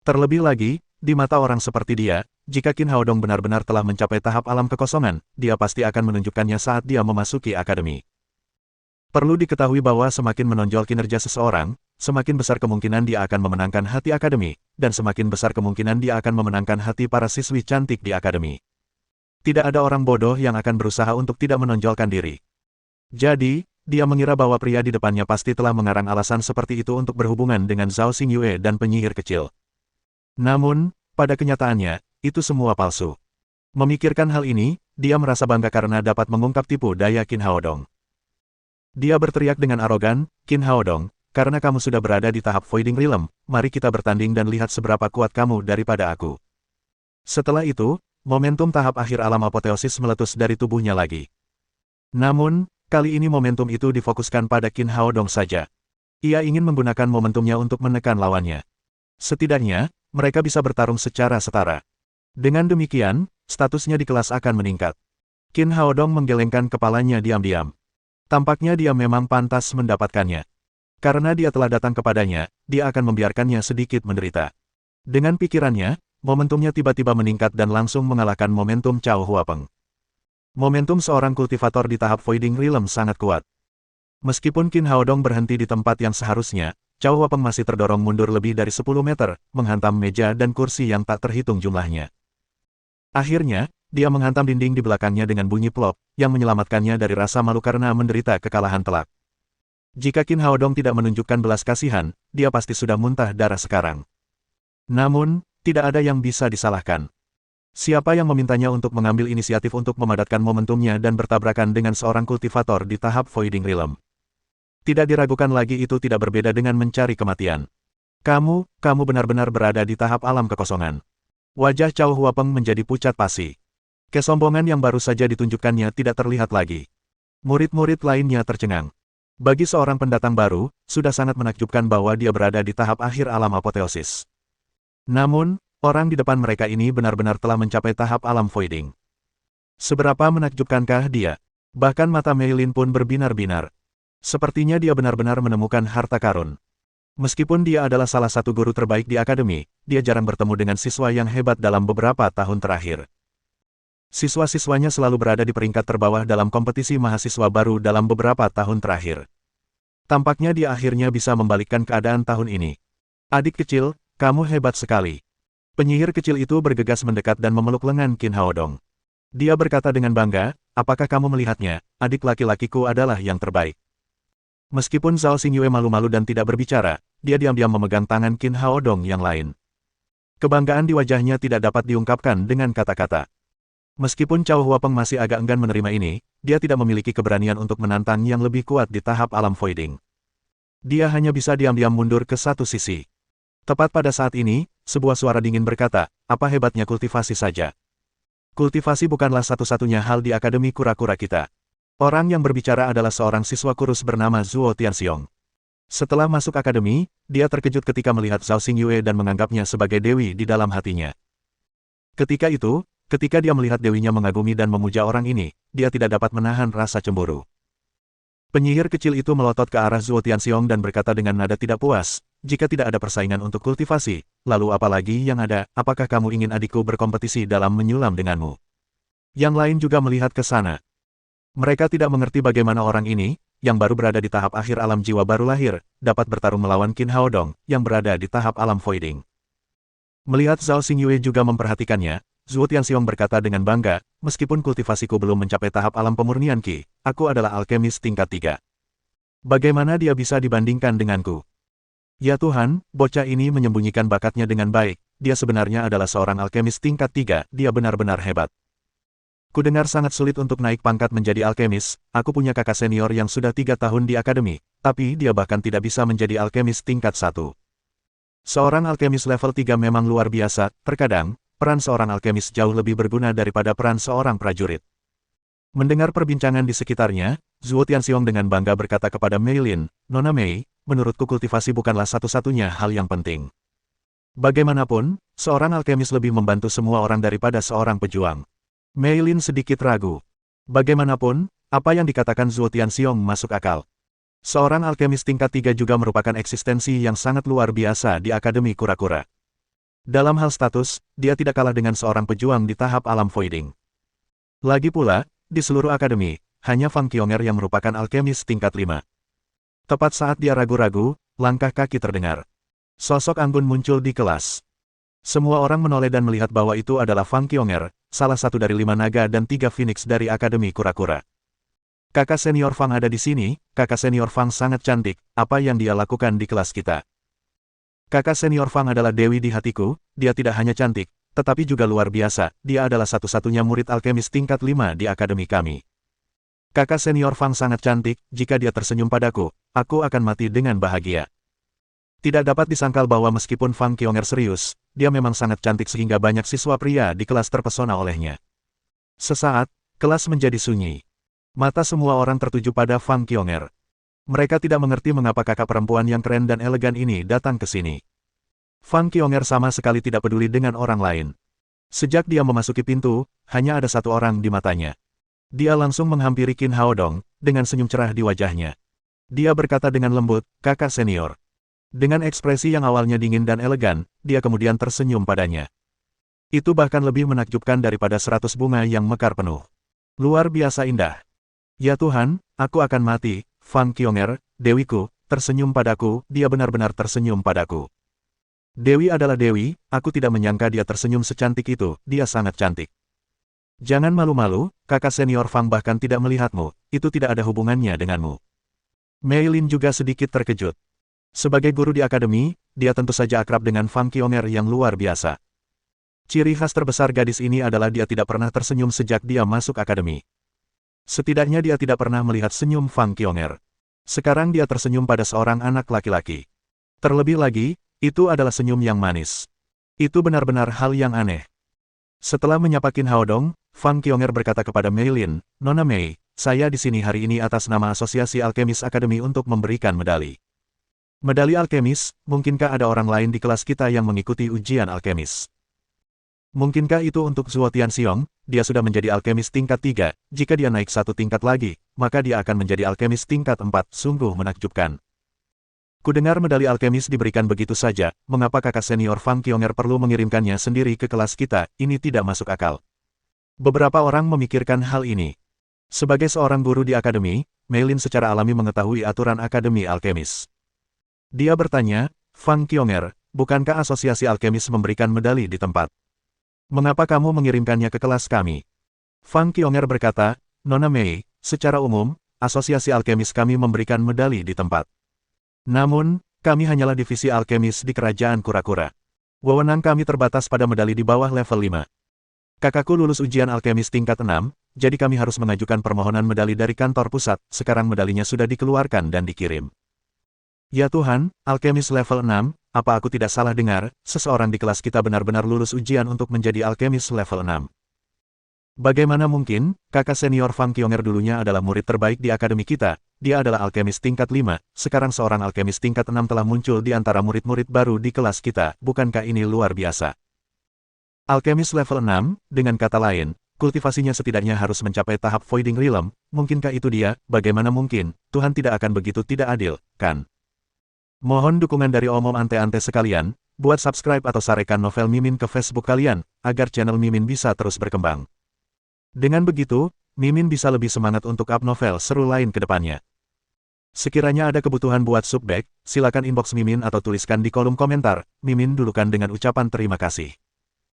Terlebih lagi, di mata orang seperti dia, jika Qin Haodong benar-benar telah mencapai tahap alam kekosongan, dia pasti akan menunjukkannya saat dia memasuki akademi. Perlu diketahui bahwa semakin menonjol kinerja seseorang, semakin besar kemungkinan dia akan memenangkan hati akademi, dan semakin besar kemungkinan dia akan memenangkan hati para siswi cantik di akademi. Tidak ada orang bodoh yang akan berusaha untuk tidak menonjolkan diri. Jadi, dia mengira bahwa pria di depannya pasti telah mengarang alasan seperti itu untuk berhubungan dengan Zhao Xingyue dan penyihir kecil. Namun, pada kenyataannya, itu semua palsu. Memikirkan hal ini, dia merasa bangga karena dapat mengungkap tipu daya Qin Haodong. Dia berteriak dengan arogan, Qin Haodong, karena kamu sudah berada di tahap Voiding Realm, mari kita bertanding dan lihat seberapa kuat kamu daripada aku. Setelah itu, momentum tahap akhir alam apoteosis meletus dari tubuhnya lagi. Namun, kali ini momentum itu difokuskan pada Qin Haodong saja. Ia ingin menggunakan momentumnya untuk menekan lawannya. Setidaknya, mereka bisa bertarung secara setara. Dengan demikian, statusnya di kelas akan meningkat. Qin Haodong menggelengkan kepalanya diam-diam. Tampaknya dia memang pantas mendapatkannya. Karena dia telah datang kepadanya, dia akan membiarkannya sedikit menderita. Dengan pikirannya, momentumnya tiba-tiba meningkat dan langsung mengalahkan momentum Cao Huapeng. Momentum seorang kultivator di tahap Voiding Realm sangat kuat. Meskipun Qin Haodong berhenti di tempat yang seharusnya, Cao Huapeng masih terdorong mundur lebih dari 10 meter, menghantam meja dan kursi yang tak terhitung jumlahnya. Akhirnya, dia menghantam dinding di belakangnya dengan bunyi plop, yang menyelamatkannya dari rasa malu karena menderita kekalahan telak. Jika Qin Haodong tidak menunjukkan belas kasihan, dia pasti sudah muntah darah sekarang. Namun, tidak ada yang bisa disalahkan. Siapa yang memintanya untuk mengambil inisiatif untuk memadatkan momentumnya dan bertabrakan dengan seorang kultivator di tahap Voiding Realm? Tidak diragukan lagi itu tidak berbeda dengan mencari kematian. Kamu benar-benar berada di tahap alam kekosongan. Wajah Cao Huapeng menjadi pucat pasi. Kesombongan yang baru saja ditunjukkannya tidak terlihat lagi. Murid-murid lainnya tercengang. Bagi seorang pendatang baru, sudah sangat menakjubkan bahwa dia berada di tahap akhir alam apoteosis. Namun, orang di depan mereka ini benar-benar telah mencapai tahap alam voiding. Seberapa menakjubkankah dia? Bahkan mata Mei Lin pun berbinar-binar. Sepertinya dia benar-benar menemukan harta karun. Meskipun dia adalah salah satu guru terbaik di akademi, dia jarang bertemu dengan siswa yang hebat dalam beberapa tahun terakhir. Siswa-siswanya selalu berada di peringkat terbawah dalam kompetisi mahasiswa baru dalam beberapa tahun terakhir. Tampaknya dia akhirnya bisa membalikkan keadaan tahun ini. Adik kecil, kamu hebat sekali. Penyihir kecil itu bergegas mendekat dan memeluk lengan Qin Haodong. Dia berkata dengan bangga, apakah kamu melihatnya, adik laki-lakiku adalah yang terbaik. Meskipun Zhao Xingyue malu-malu dan tidak berbicara, dia diam-diam memegang tangan Qin Haodong yang lain. Kebanggaan di wajahnya tidak dapat diungkapkan dengan kata-kata. Meskipun Cao Huapeng masih agak enggan menerima ini, dia tidak memiliki keberanian untuk menantang yang lebih kuat di tahap alam voiding. Dia hanya bisa diam-diam mundur ke satu sisi. Tepat pada saat ini, sebuah suara dingin berkata, apa hebatnya kultivasi saja. Kultivasi bukanlah satu-satunya hal di akademi kura-kura kita. Orang yang berbicara adalah seorang siswa kurus bernama Zhuo Tianxiong. Setelah masuk akademi, dia terkejut ketika melihat Zhao Xingyue dan menganggapnya sebagai dewi di dalam hatinya. Ketika itu, ketika dia melihat dewinya mengagumi dan memuja orang ini, dia tidak dapat menahan rasa cemburu. Penyihir kecil itu melotot ke arah Zhuo Tianxiong dan berkata dengan nada tidak puas, jika tidak ada persaingan untuk kultivasi, lalu apalagi yang ada, apakah kamu ingin adikku berkompetisi dalam menyulam denganmu? Yang lain juga melihat ke sana. Mereka tidak mengerti bagaimana orang ini, yang baru berada di tahap akhir alam jiwa baru lahir, dapat bertarung melawan Qin Haodong, yang berada di tahap alam voiding. Melihat Zhao Xingyue juga memperhatikannya, Zhuo Tianxiong berkata dengan bangga, meskipun kultivasiku belum mencapai tahap alam pemurnian Qi, aku adalah alkemis tingkat 3. Bagaimana dia bisa dibandingkan denganku? Ya Tuhan, bocah ini menyembunyikan bakatnya dengan baik, dia sebenarnya adalah seorang alkemis tingkat 3, dia benar-benar hebat. Kudengar sangat sulit untuk naik pangkat menjadi alkemis, aku punya kakak senior yang sudah 3 tahun di akademi, tapi dia bahkan tidak bisa menjadi alkemis tingkat 1. Seorang alkemis level 3 memang luar biasa, terkadang, peran seorang alkemis jauh lebih berguna daripada peran seorang prajurit. Mendengar perbincangan di sekitarnya, Zhuo Tianxiong dengan bangga berkata kepada Mei Lin, Nona Mei, menurutku kultivasi bukanlah satu-satunya hal yang penting. Bagaimanapun, seorang alkemis lebih membantu semua orang daripada seorang pejuang. Mei Lin sedikit ragu. Bagaimanapun, apa yang dikatakan Zhuo Tianxiong masuk akal. Seorang alkemis tingkat 3 juga merupakan eksistensi yang sangat luar biasa di Akademi Kura-Kura. Dalam hal status, dia tidak kalah dengan seorang pejuang di tahap alam voiding. Lagi pula, di seluruh akademi, hanya Fang Qionger yang merupakan alkemis tingkat 5. Tepat saat dia ragu-ragu, langkah kaki terdengar. Sosok anggun muncul di kelas. Semua orang menoleh dan melihat bahwa itu adalah Fang Qionger, salah satu dari 5 naga dan 3 phoenix dari Akademi Kura-Kura. Kakak senior Fang ada di sini, kakak senior Fang sangat cantik, apa yang dia lakukan di kelas kita? Kakak senior Fang adalah dewi di hatiku, dia tidak hanya cantik, tetapi juga luar biasa, dia adalah satu-satunya murid alkemis tingkat 5 di akademi kami. Kakak senior Fang sangat cantik, jika dia tersenyum padaku, aku akan mati dengan bahagia. Tidak dapat disangkal bahwa meskipun Fang Qionger serius, dia memang sangat cantik sehingga banyak siswa pria di kelas terpesona olehnya. Sesaat, kelas menjadi sunyi. Mata semua orang tertuju pada Fang Qionger. Mereka tidak mengerti mengapa kakak perempuan yang keren dan elegan ini datang ke sini. Fang Qionger sama sekali tidak peduli dengan orang lain. Sejak dia memasuki pintu, hanya ada satu orang di matanya. Dia langsung menghampiri Qin Haodong, dengan senyum cerah di wajahnya. Dia berkata dengan lembut, kakak senior. Dengan ekspresi yang awalnya dingin dan elegan, dia kemudian tersenyum padanya. Itu bahkan lebih menakjubkan daripada 100 bunga yang mekar penuh. Luar biasa indah. Ya Tuhan, aku akan mati, Fang Qionger, dewiku, tersenyum padaku, dia benar-benar tersenyum padaku. Dewi adalah dewi, aku tidak menyangka dia tersenyum secantik itu, dia sangat cantik. Jangan malu-malu, kakak senior Fang bahkan tidak melihatmu, itu tidak ada hubungannya denganmu. Mei Lin juga sedikit terkejut. Sebagai guru di akademi, dia tentu saja akrab dengan Fang Qionger yang luar biasa. Ciri khas terbesar gadis ini adalah dia tidak pernah tersenyum sejak dia masuk akademi. Setidaknya dia tidak pernah melihat senyum Fang Qionger. Sekarang dia tersenyum pada seorang anak laki-laki. Terlebih lagi, itu adalah senyum yang manis. Itu benar-benar hal yang aneh. Setelah menyapa Qin Haodong, Fang Qionger berkata kepada Mei Lin, Nona Mei, saya di sini hari ini atas nama Asosiasi Alkemis Akademi untuk memberikan medali. Medali alkemis, mungkinkah ada orang lain di kelas kita yang mengikuti ujian alkemis? Mungkinkah itu untuk Zhuo Tianxiong, dia sudah menjadi alkemis tingkat 3, jika dia naik satu tingkat lagi, maka dia akan menjadi alkemis tingkat 4, sungguh menakjubkan. Kudengar medali alkemis diberikan begitu saja, mengapa kakak senior Fang Qionger perlu mengirimkannya sendiri ke kelas kita, ini tidak masuk akal. Beberapa orang memikirkan hal ini. Sebagai seorang guru di akademi, Mei Lin secara alami mengetahui aturan akademi alkemis. Dia bertanya, Fang Qionger, bukankah asosiasi alkemis memberikan medali di tempat? Mengapa kamu mengirimkannya ke kelas kami? Fang Qionger berkata, Nona Mei, secara umum, asosiasi alkemis kami memberikan medali di tempat. Namun, kami hanyalah divisi alkemis di kerajaan Kura-Kura. Wewenang kami terbatas pada medali di bawah level 5. Kakakku lulus ujian alkemis tingkat 6, jadi kami harus mengajukan permohonan medali dari kantor pusat, sekarang medalinya sudah dikeluarkan dan dikirim. Ya Tuhan, alkemis level 6, apa aku tidak salah dengar, seseorang di kelas kita benar-benar lulus ujian untuk menjadi alkemis level 6. Bagaimana mungkin, kakak senior Fang Qionger dulunya adalah murid terbaik di akademi kita, dia adalah alkemis tingkat 5, sekarang seorang alkemis tingkat 6 telah muncul di antara murid-murid baru di kelas kita, bukankah ini luar biasa? Alkemis level 6, dengan kata lain, Kultivasinya setidaknya harus mencapai tahap Voiding Realm, mungkinkah itu dia? Bagaimana mungkin? Tuhan tidak akan begitu tidak adil, kan? Mohon dukungan dari omom ante-ante sekalian, buat subscribe atau sarekan novel Mimin ke Facebook kalian, agar channel Mimin bisa terus berkembang. Dengan begitu, Mimin bisa lebih semangat untuk up novel seru lain ke depannya. Sekiranya ada kebutuhan buat subback, silakan inbox Mimin atau tuliskan di kolom komentar, Mimin dulukan dengan ucapan terima kasih.